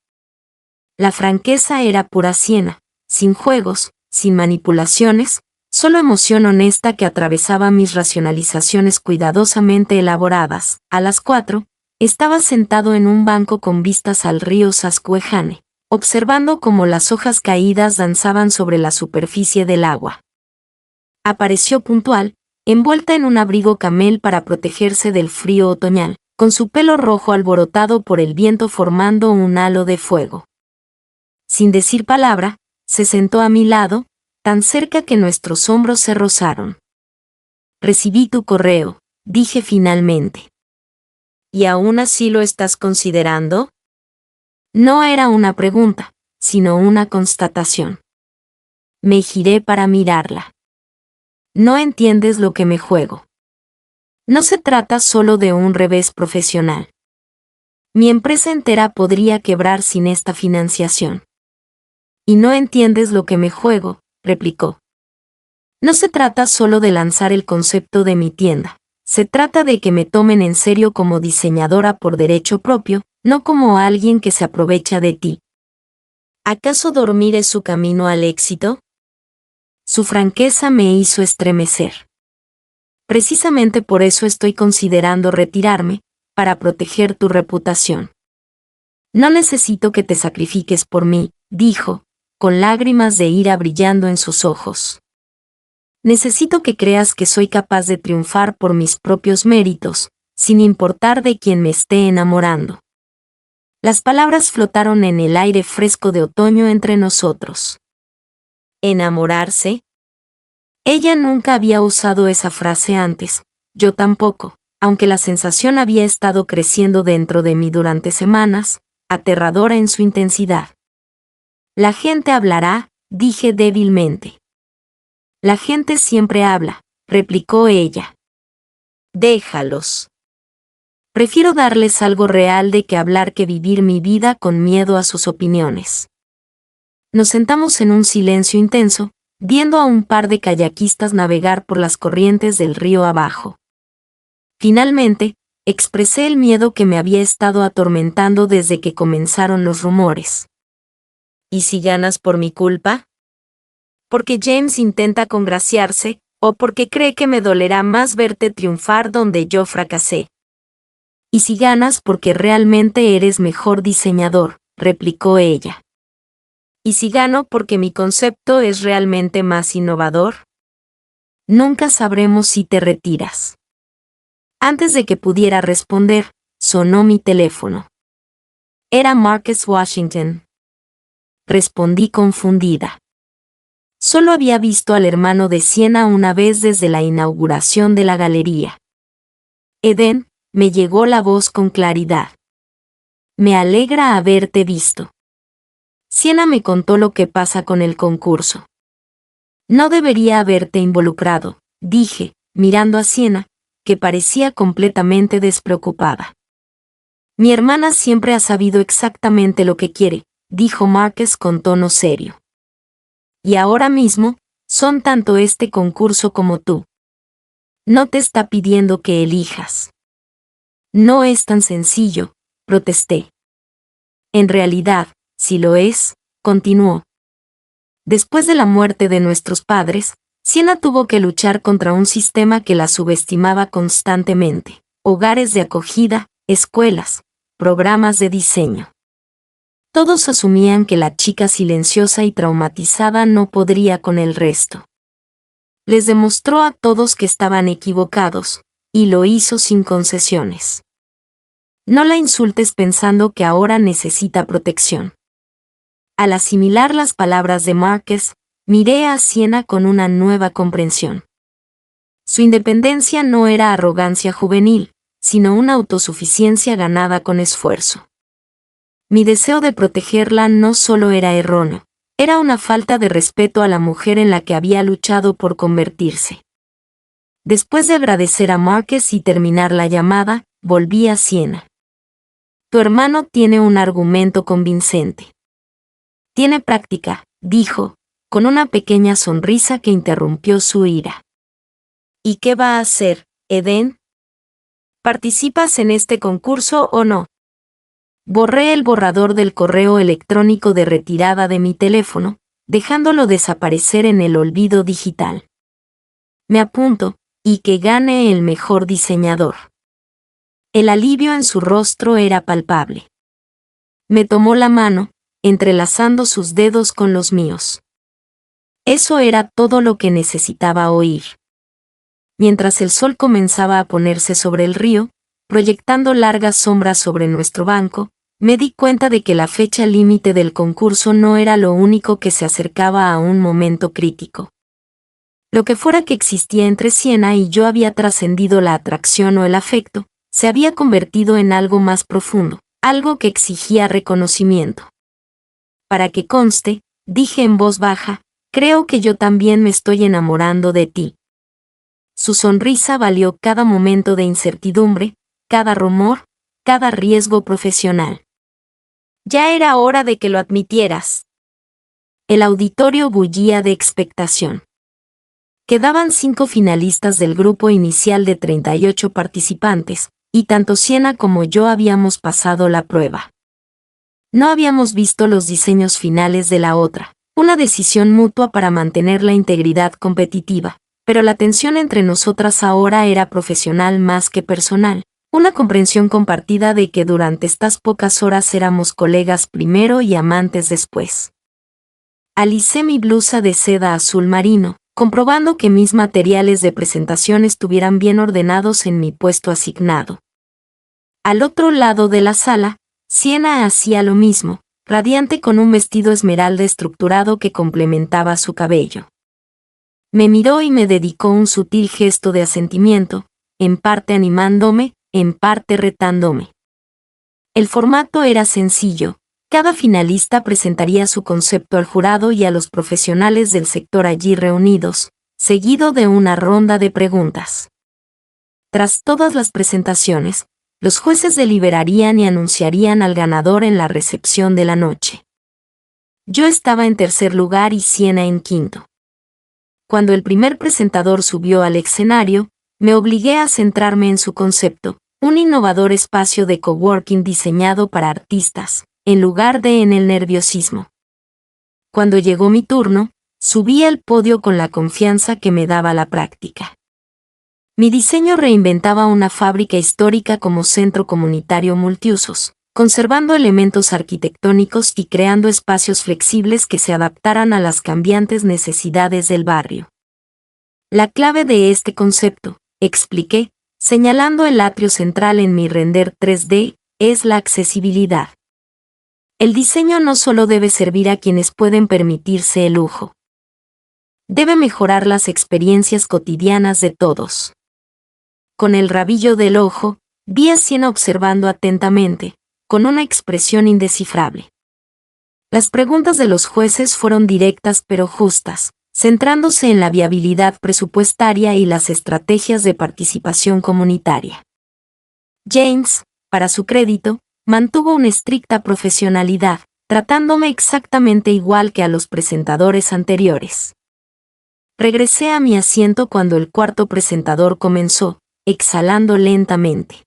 La franqueza era pura Sienna, sin juegos, sin manipulaciones, solo emoción honesta que atravesaba mis racionalizaciones cuidadosamente elaboradas. A las 4, estaba sentado en un banco con vistas al río Susquehanna, observando cómo las hojas caídas danzaban sobre la superficie del agua. Apareció puntual, envuelta en un abrigo camel para protegerse del frío otoñal, con su pelo rojo alborotado por el viento formando un halo de fuego. Sin decir palabra, se sentó a mi lado, tan cerca que nuestros hombros se rozaron. Recibí tu correo, dije finalmente. ¿Y aún así lo estás considerando? No era una pregunta, sino una constatación. Me giré para mirarla. No entiendes lo que me juego. No se trata solo de un revés profesional. Mi empresa entera podría quebrar sin esta financiación. Y no entiendes lo que me juego, replicó. No se trata solo de lanzar el concepto de mi tienda. Se trata de que me tomen en serio como diseñadora por derecho propio, no como alguien que se aprovecha de ti. ¿Acaso dormir es su camino al éxito? Su franqueza me hizo estremecer. Precisamente por eso estoy considerando retirarme, para proteger tu reputación. No necesito que te sacrifiques por mí, dijo, con lágrimas de ira brillando en sus ojos. Necesito que creas que soy capaz de triunfar por mis propios méritos, sin importar de quién me esté enamorando. Las palabras flotaron en el aire fresco de otoño entre nosotros. ¿Enamorarse? Ella nunca había usado esa frase antes, yo tampoco, aunque la sensación había estado creciendo dentro de mí durante semanas, aterradora en su intensidad. La gente hablará, dije débilmente. La gente siempre habla, replicó ella. Déjalos. Prefiero darles algo real de que hablar que vivir mi vida con miedo a sus opiniones. Nos sentamos en un silencio intenso, viendo a un par de kayakistas navegar por las corrientes del río abajo. Finalmente, expresé el miedo que me había estado atormentando desde que comenzaron los rumores. ¿Y si ganas por mi culpa? ¿Porque James intenta congraciarse, o porque cree que me dolerá más verte triunfar donde yo fracasé? ¿Y si ganas porque realmente eres mejor diseñador?, replicó ella. ¿Y si gano porque mi concepto es realmente más innovador? Nunca sabremos si te retiras. Antes de que pudiera responder, sonó mi teléfono. Era Marcus Washington. Respondí confundida. Solo había visto al hermano de Siena una vez desde la inauguración de la galería. Eden, me llegó la voz con claridad. Me alegra haberte visto. Siena me contó lo que pasa con el concurso. No debería haberte involucrado, dije, mirando a Siena, que parecía completamente despreocupada. Mi hermana siempre ha sabido exactamente lo que quiere, dijo Marcus con tono serio. Y ahora mismo, son tanto este concurso como tú. No te está pidiendo que elijas. No es tan sencillo, protesté. En realidad, si lo es, continuó. Después de la muerte de nuestros padres, Siena tuvo que luchar contra un sistema que la subestimaba constantemente. Hogares de acogida, escuelas, programas de diseño. Todos asumían que la chica silenciosa y traumatizada no podría con el resto. Les demostró a todos que estaban equivocados, y lo hizo sin concesiones. No la insultes pensando que ahora necesita protección. Al asimilar las palabras de Marcus, miré a Siena con una nueva comprensión. Su independencia no era arrogancia juvenil, sino una autosuficiencia ganada con esfuerzo. Mi deseo de protegerla no solo era erróneo, era una falta de respeto a la mujer en la que había luchado por convertirse. Después de agradecer a Marcus y terminar la llamada, volví a Siena. Tu hermano tiene un argumento convincente. Tiene práctica, dijo, con una pequeña sonrisa que interrumpió su ira. ¿Y qué va a hacer, Eden? ¿Participas en este concurso o no? Borré el borrador del correo electrónico de retirada de mi teléfono, dejándolo desaparecer en el olvido digital. Me apunto, y que gane el mejor diseñador. El alivio en su rostro era palpable. Me tomó la mano, entrelazando sus dedos con los míos. Eso era todo lo que necesitaba oír. Mientras el sol comenzaba a ponerse sobre el río, proyectando largas sombras sobre nuestro banco, me di cuenta de que la fecha límite del concurso no era lo único que se acercaba a un momento crítico. Lo que fuera que existía entre Siena y yo había trascendido la atracción o el afecto, se había convertido en algo más profundo, algo que exigía reconocimiento. Para que conste, dije en voz baja, creo que yo también me estoy enamorando de ti. Su sonrisa valió cada momento de incertidumbre, cada rumor, cada riesgo profesional. Ya era hora de que lo admitieras. El auditorio bullía de expectación. Quedaban 5 finalistas del grupo inicial de 38 participantes, y tanto Siena como yo habíamos pasado la prueba. No habíamos visto los diseños finales de la otra, una decisión mutua para mantener la integridad competitiva, pero la tensión entre nosotras ahora era profesional más que personal, una comprensión compartida de que durante estas pocas horas éramos colegas primero y amantes después. Alicé mi blusa de seda azul marino, comprobando que mis materiales de presentación estuvieran bien ordenados en mi puesto asignado. Al otro lado de la sala, Siena hacía lo mismo, radiante con un vestido esmeralda estructurado que complementaba su cabello. Me miró y me dedicó un sutil gesto de asentimiento, en parte animándome, en parte retándome. El formato era sencillo. Cada finalista presentaría su concepto al jurado y a los profesionales del sector allí reunidos, seguido de una ronda de preguntas. Tras todas las presentaciones, los jueces deliberarían y anunciarían al ganador en la recepción de la noche. Yo estaba en tercer lugar y Siena en quinto. Cuando el primer presentador subió al escenario, me obligué a centrarme en su concepto, un innovador espacio de coworking diseñado para artistas, en lugar de en el nerviosismo. Cuando llegó mi turno, subí al podio con la confianza que me daba la práctica. Mi diseño reinventaba una fábrica histórica como centro comunitario multiusos, conservando elementos arquitectónicos y creando espacios flexibles que se adaptaran a las cambiantes necesidades del barrio. La clave de este concepto, expliqué, señalando el atrio central en mi render 3D, es la accesibilidad. El diseño no solo debe servir a quienes pueden permitirse el lujo. Debe mejorar las experiencias cotidianas de todos. Con el rabillo del ojo, vi a Siena observando atentamente, con una expresión indescifrable. Las preguntas de los jueces fueron directas pero justas, centrándose en la viabilidad presupuestaria y las estrategias de participación comunitaria. James, para su crédito, mantuvo una estricta profesionalidad, tratándome exactamente igual que a los presentadores anteriores. Regresé a mi asiento cuando el cuarto presentador comenzó, exhalando lentamente.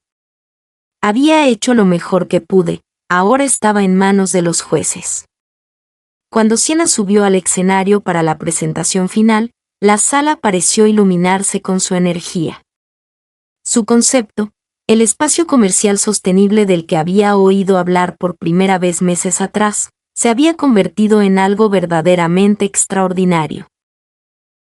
Había hecho lo mejor que pude, ahora estaba en manos de los jueces. Cuando Siena subió al escenario para la presentación final, la sala pareció iluminarse con su energía. Su concepto, el espacio comercial sostenible del que había oído hablar por primera vez meses atrás, se había convertido en algo verdaderamente extraordinario.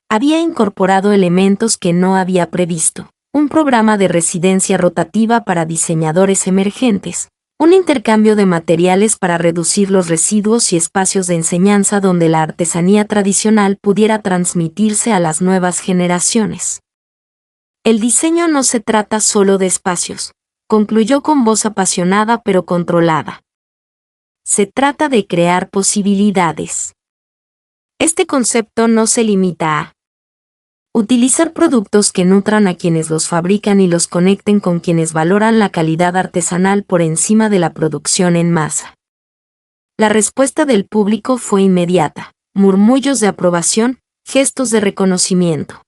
Había incorporado elementos que no había previsto, un programa de residencia rotativa para diseñadores emergentes, un intercambio de materiales para reducir los residuos y espacios de enseñanza donde la artesanía tradicional pudiera transmitirse a las nuevas generaciones. El diseño no se trata solo de espacios, concluyó con voz apasionada pero controlada. Se trata de crear posibilidades. Este concepto no se limita a utilizar productos que nutran a quienes los fabrican y los conecten con quienes valoran la calidad artesanal por encima de la producción en masa. La respuesta del público fue inmediata, murmullos de aprobación, gestos de reconocimiento.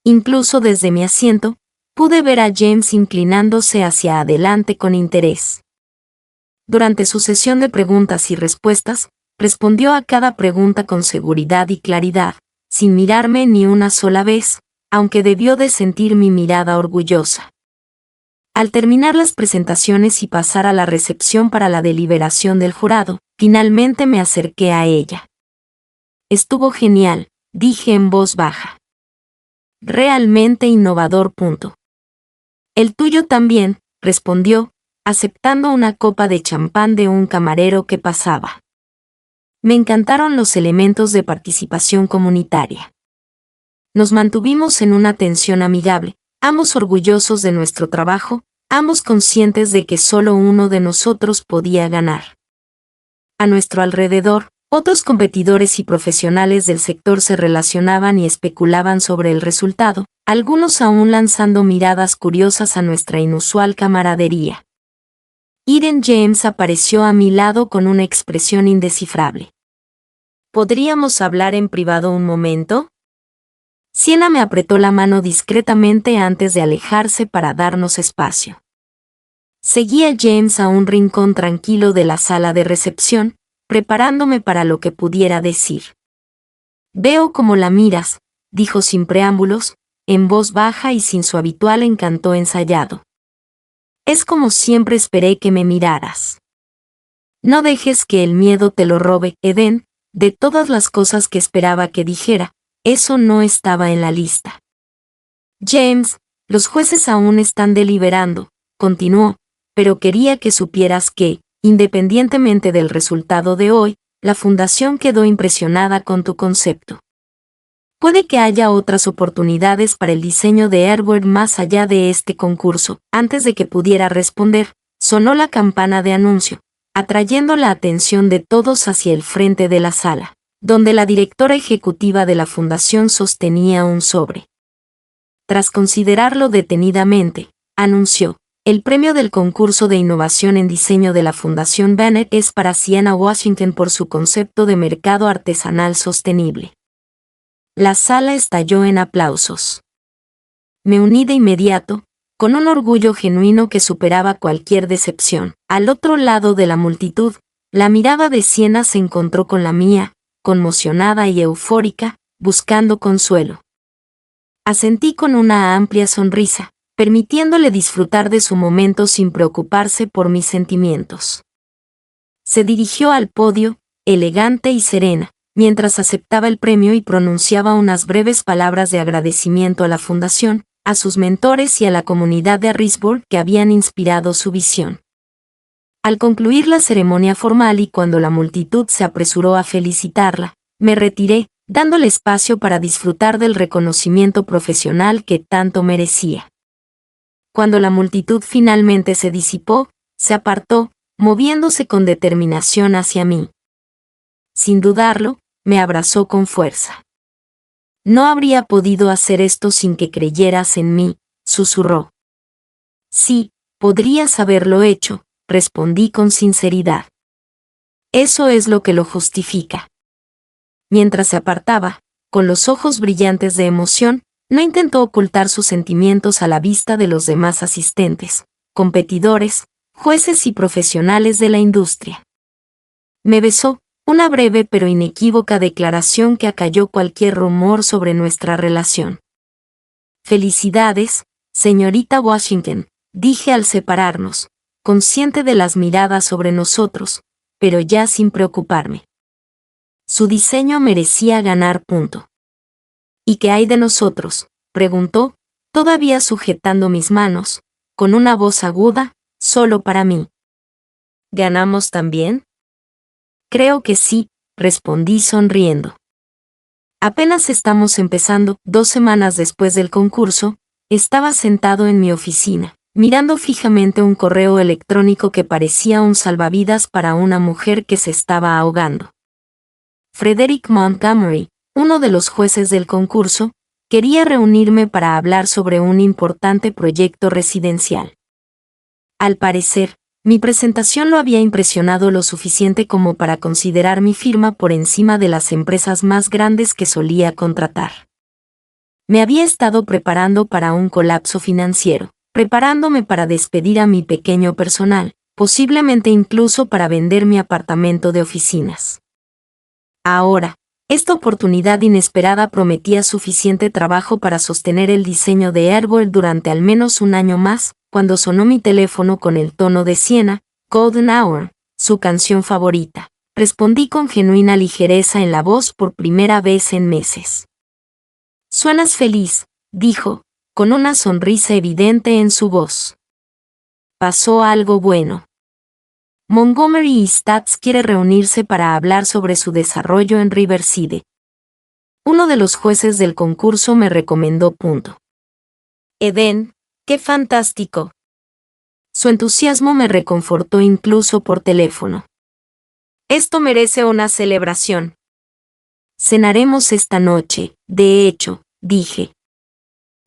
Incluso desde mi asiento, pude ver a James inclinándose hacia adelante con interés. Durante su sesión de preguntas y respuestas, respondió a cada pregunta con seguridad y claridad, sin mirarme ni una sola vez, aunque debió de sentir mi mirada orgullosa. Al terminar las presentaciones y pasar a la recepción para la deliberación del jurado, finalmente me acerqué a ella. Estuvo genial, dije en voz baja. Realmente innovador. El tuyo también, respondió, aceptando una copa de champán de un camarero que pasaba. Me encantaron los elementos de participación comunitaria. Nos mantuvimos en una tensión amigable, ambos orgullosos de nuestro trabajo, ambos conscientes de que solo uno de nosotros podía ganar. A nuestro alrededor, otros competidores y profesionales del sector se relacionaban y especulaban sobre el resultado, algunos aún lanzando miradas curiosas a nuestra inusual camaradería. Eden James apareció a mi lado con una expresión indescifrable. ¿Podríamos hablar en privado un momento? Sienna me apretó la mano discretamente antes de alejarse para darnos espacio. Seguí a James a un rincón tranquilo de la sala de recepción, preparándome para lo que pudiera decir. Veo cómo la miras, dijo sin preámbulos, en voz baja y sin su habitual encanto ensayado. Es como siempre esperé que me miraras. No dejes que el miedo te lo robe, Eden. De todas las cosas que esperaba que dijera, eso no estaba en la lista. James, los jueces aún están deliberando, continuó, pero quería que supieras que, independientemente del resultado de hoy, la fundación quedó impresionada con tu concepto. Puede que haya otras oportunidades para el diseño de Airward más allá de este concurso. Antes de que pudiera responder, sonó la campana de anuncio, atrayendo la atención de todos hacia el frente de la sala, donde la directora ejecutiva de la fundación sostenía un sobre. Tras considerarlo detenidamente, anunció: el premio del concurso de innovación en diseño de la Fundación Bennett es para Sienna Washington por su concepto de mercado artesanal sostenible. La sala estalló en aplausos. Me uní de inmediato, con un orgullo genuino que superaba cualquier decepción. Al otro lado de la multitud, la mirada de Sienna se encontró con la mía, conmocionada y eufórica, buscando consuelo. Asentí con una amplia sonrisa, permitiéndole disfrutar de su momento sin preocuparse por mis sentimientos. Se dirigió al podio, elegante y serena, mientras aceptaba el premio y pronunciaba unas breves palabras de agradecimiento a la fundación, a sus mentores y a la comunidad de Harrisburg que habían inspirado su visión. Al concluir la ceremonia formal y cuando la multitud se apresuró a felicitarla, me retiré, dándole espacio para disfrutar del reconocimiento profesional que tanto merecía. Cuando la multitud finalmente se disipó, se apartó, moviéndose con determinación hacia mí. Sin dudarlo, me abrazó con fuerza. No habría podido hacer esto sin que creyeras en mí, susurró. Sí, podrías haberlo hecho, respondí con sinceridad. Eso es lo que lo justifica. Mientras se apartaba, con los ojos brillantes de emoción, no intentó ocultar sus sentimientos a la vista de los demás asistentes, competidores, jueces y profesionales de la industria. Me besó, una breve pero inequívoca declaración que acalló cualquier rumor sobre nuestra relación. Felicidades, señorita Washington, dije al separarnos, consciente de las miradas sobre nosotros, pero ya sin preocuparme. Su diseño merecía ganar punto. ¿Y qué hay de nosotros?, preguntó, todavía sujetando mis manos, con una voz aguda, solo para mí. ¿Ganamos también? Creo que sí, respondí sonriendo. Apenas estamos empezando. 2 semanas después del concurso, estaba sentado en mi oficina, mirando fijamente un correo electrónico que parecía un salvavidas para una mujer que se estaba ahogando. Frederick Montgomery, uno de los jueces del concurso, quería reunirme para hablar sobre un importante proyecto residencial. Al parecer, mi presentación lo había impresionado lo suficiente como para considerar mi firma por encima de las empresas más grandes que solía contratar. Me había estado preparando para un colapso financiero, preparándome para despedir a mi pequeño personal, posiblemente incluso para vender mi apartamento de oficinas. Ahora, esta oportunidad inesperada prometía suficiente trabajo para sostener el diseño de Airward durante al menos un año más, cuando sonó mi teléfono con el tono de Sienna, Golden Hour, su canción favorita. Respondí con genuina ligereza en la voz por primera vez en meses. Suenas feliz, dijo, con una sonrisa evidente en su voz. pasó algo bueno. Montgomery Stats quiere reunirse para hablar sobre su desarrollo en Riverside. Uno de los jueces del concurso me recomendó. Eden, ¡qué fantástico! Su entusiasmo me reconfortó incluso por teléfono. Esto merece una celebración. Cenaremos esta noche, de hecho, dije.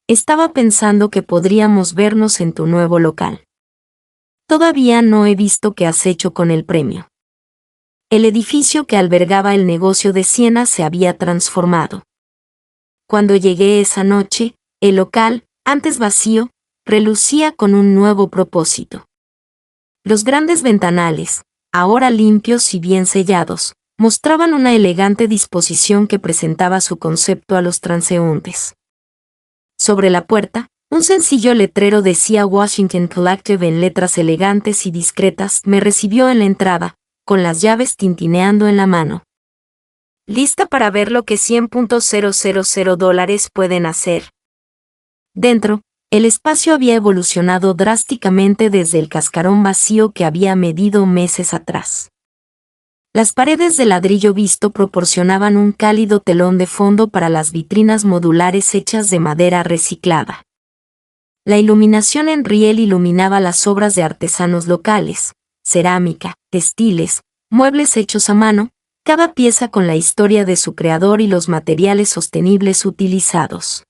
Estaba pensando que podríamos vernos en tu nuevo local. Todavía no he visto qué has hecho con el premio. El edificio que albergaba el negocio de Siena se había transformado. Cuando llegué esa noche, el local, antes vacío, relucía con un nuevo propósito. Los grandes ventanales, ahora limpios y bien sellados, mostraban una elegante disposición que presentaba su concepto a los transeúntes. Sobre la puerta, un sencillo letrero decía Washington Collective en letras elegantes y discretas. Me recibió en la entrada, con las llaves tintineando en la mano. ¿Lista para ver lo que $100,000 pueden hacer? Dentro, el espacio había evolucionado drásticamente desde el cascarón vacío que había medido meses atrás. Las paredes de ladrillo visto proporcionaban un cálido telón de fondo para las vitrinas modulares hechas de madera reciclada. La iluminación en riel iluminaba las obras de artesanos locales, cerámica, textiles, muebles hechos a mano, cada pieza con la historia de su creador y los materiales sostenibles utilizados.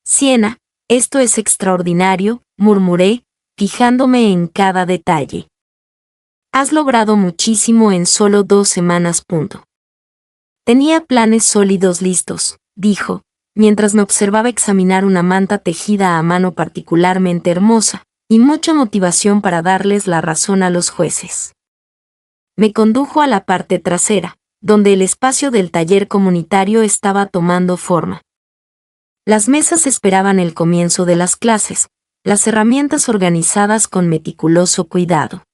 Siena, esto es extraordinario, murmuré, fijándome en cada detalle. Has logrado muchísimo en solo 2 semanas. Tenía planes sólidos listos, dijo, mientras me observaba examinar una manta tejida a mano particularmente hermosa, y mucha motivación para darles la razón a los jueces. Me condujo a la parte trasera, donde el espacio del taller comunitario estaba tomando forma. Las mesas esperaban el comienzo de las clases, las herramientas organizadas con meticuloso cuidado.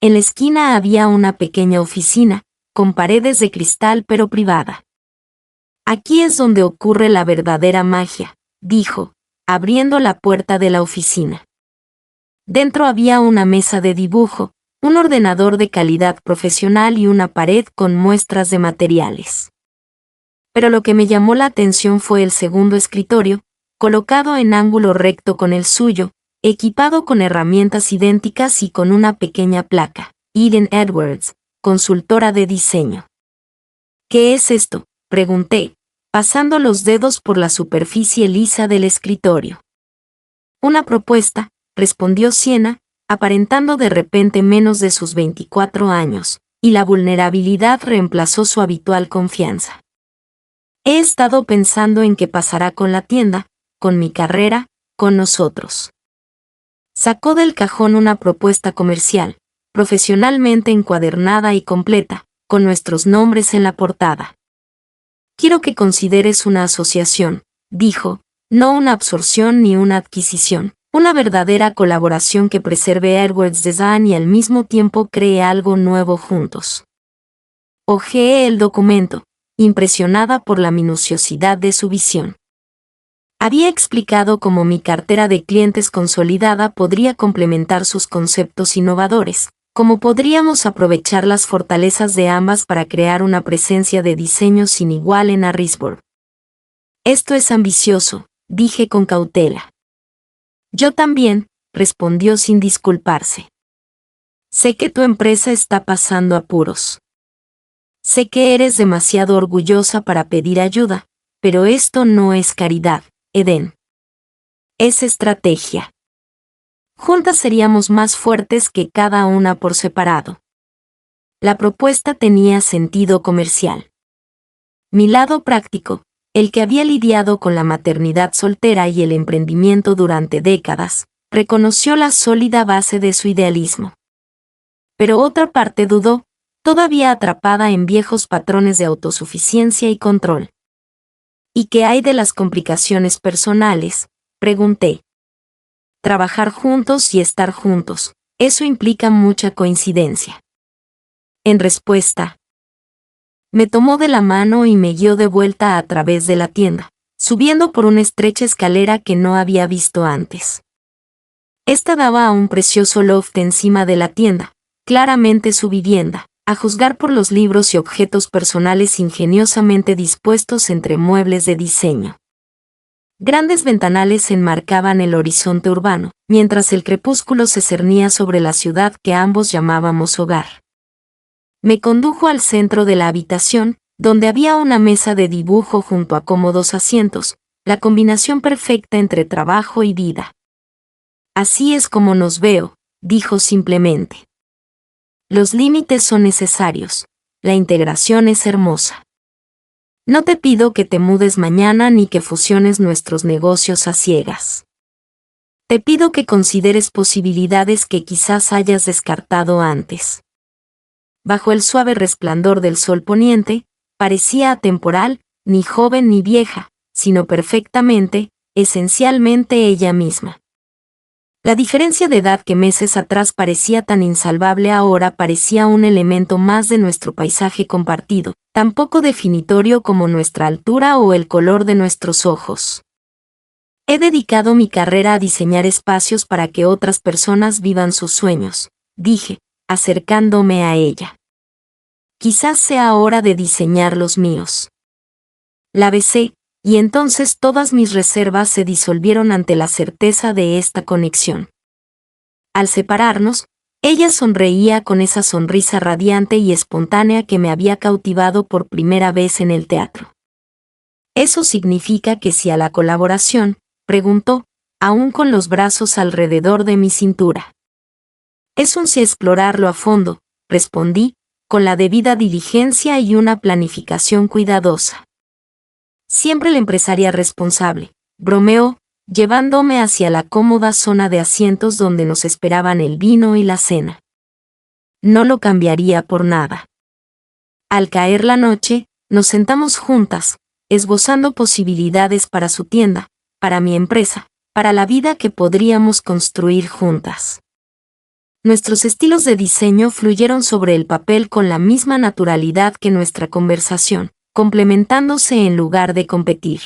En la esquina había una pequeña oficina, con paredes de cristal pero privada. Aquí es donde ocurre la verdadera magia, dijo, abriendo la puerta de la oficina. Dentro había una mesa de dibujo, un ordenador de calidad profesional y una pared con muestras de materiales. Pero lo que me llamó la atención fue el segundo escritorio, colocado en ángulo recto con el suyo, equipado con herramientas idénticas y con una pequeña placa, Eden Edwards, consultora de diseño. ¿Qué es esto?, pregunté, pasando los dedos por la superficie lisa del escritorio. Una propuesta, respondió Siena, aparentando de repente menos de sus 24 años, y la vulnerabilidad reemplazó su habitual confianza. He estado pensando en qué pasará con la tienda, con mi carrera, con nosotros. Sacó del cajón una propuesta comercial, profesionalmente encuadernada y completa, con nuestros nombres en la portada. Quiero que consideres una asociación, dijo, no una absorción ni una adquisición, una verdadera colaboración que preserve Edwards Design y al mismo tiempo cree algo nuevo juntos. Hojeé el documento, impresionada por la minuciosidad de su visión. Había explicado cómo mi cartera de clientes consolidada podría complementar sus conceptos innovadores, cómo podríamos aprovechar las fortalezas de ambas para crear una presencia de diseño sin igual en Harrisburg. Esto es ambicioso, dije con cautela. Yo también, respondió sin disculparse. Sé que tu empresa está pasando apuros. Sé que eres demasiado orgullosa para pedir ayuda, pero esto no es caridad, Eden. Es estrategia. Juntas seríamos más fuertes que cada una por separado. La propuesta tenía sentido comercial. Mi lado práctico, el que había lidiado con la maternidad soltera y el emprendimiento durante décadas, reconoció la sólida base de su idealismo. Pero otra parte dudó, todavía atrapada en viejos patrones de autosuficiencia y control. ¿Y qué hay de las complicaciones personales?, pregunté. Trabajar juntos y estar juntos, eso implica mucha coincidencia. En respuesta, me tomó de la mano y me guió de vuelta a través de la tienda, subiendo por una estrecha escalera que no había visto antes. Esta daba a un precioso loft encima de la tienda, claramente su vivienda, a juzgar por los libros y objetos personales ingeniosamente dispuestos entre muebles de diseño. Grandes ventanales enmarcaban el horizonte urbano, mientras el crepúsculo se cernía sobre la ciudad que ambos llamábamos hogar. Me condujo al centro de la habitación, donde había una mesa de dibujo junto a cómodos asientos, la combinación perfecta entre trabajo y vida. Así es como nos veo, dijo simplemente. Los límites son necesarios, la integración es hermosa. No te pido que te mudes mañana ni que fusiones nuestros negocios a ciegas. Te pido que consideres posibilidades que quizás hayas descartado antes. Bajo el suave resplandor del sol poniente, parecía atemporal, ni joven ni vieja, sino perfectamente, esencialmente ella misma. La diferencia de edad que meses atrás parecía tan insalvable ahora parecía un elemento más de nuestro paisaje compartido, tan poco definitorio como nuestra altura o el color de nuestros ojos. He dedicado mi carrera a diseñar espacios para que otras personas vivan sus sueños, dije, acercándome a ella. Quizás sea hora de diseñar los míos. La besé, y entonces todas mis reservas se disolvieron ante la certeza de esta conexión. Al separarnos, ella sonreía con esa sonrisa radiante y espontánea que me había cautivado por primera vez en el teatro. ¿Eso significa que sí a la colaboración?, preguntó, aún con los brazos alrededor de mi cintura. Es un sí explorarlo a fondo, respondí, con la debida diligencia y una planificación cuidadosa. Siempre la empresaria responsable, bromeó, llevándome hacia la cómoda zona de asientos donde nos esperaban el vino y la cena. No lo cambiaría por nada. Al caer la noche, nos sentamos juntas, esbozando posibilidades para su tienda, para mi empresa, para la vida que podríamos construir juntas. Nuestros estilos de diseño fluyeron sobre el papel con la misma naturalidad que nuestra conversación, complementándose en lugar de competir.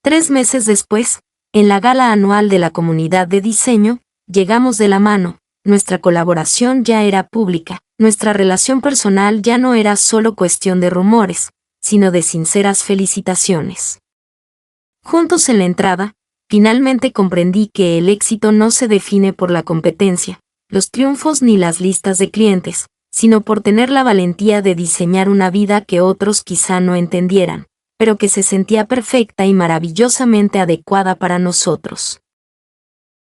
3 meses después, en la gala anual de la comunidad de diseño, llegamos de la mano, nuestra colaboración ya era pública, nuestra relación personal ya no era solo cuestión de rumores, sino de sinceras felicitaciones. Juntos en la entrada, finalmente comprendí que el éxito no se define por la competencia, los triunfos ni las listas de clientes, sino por tener la valentía de diseñar una vida que otros quizá no entendieran, pero que se sentía perfecta y maravillosamente adecuada para nosotros.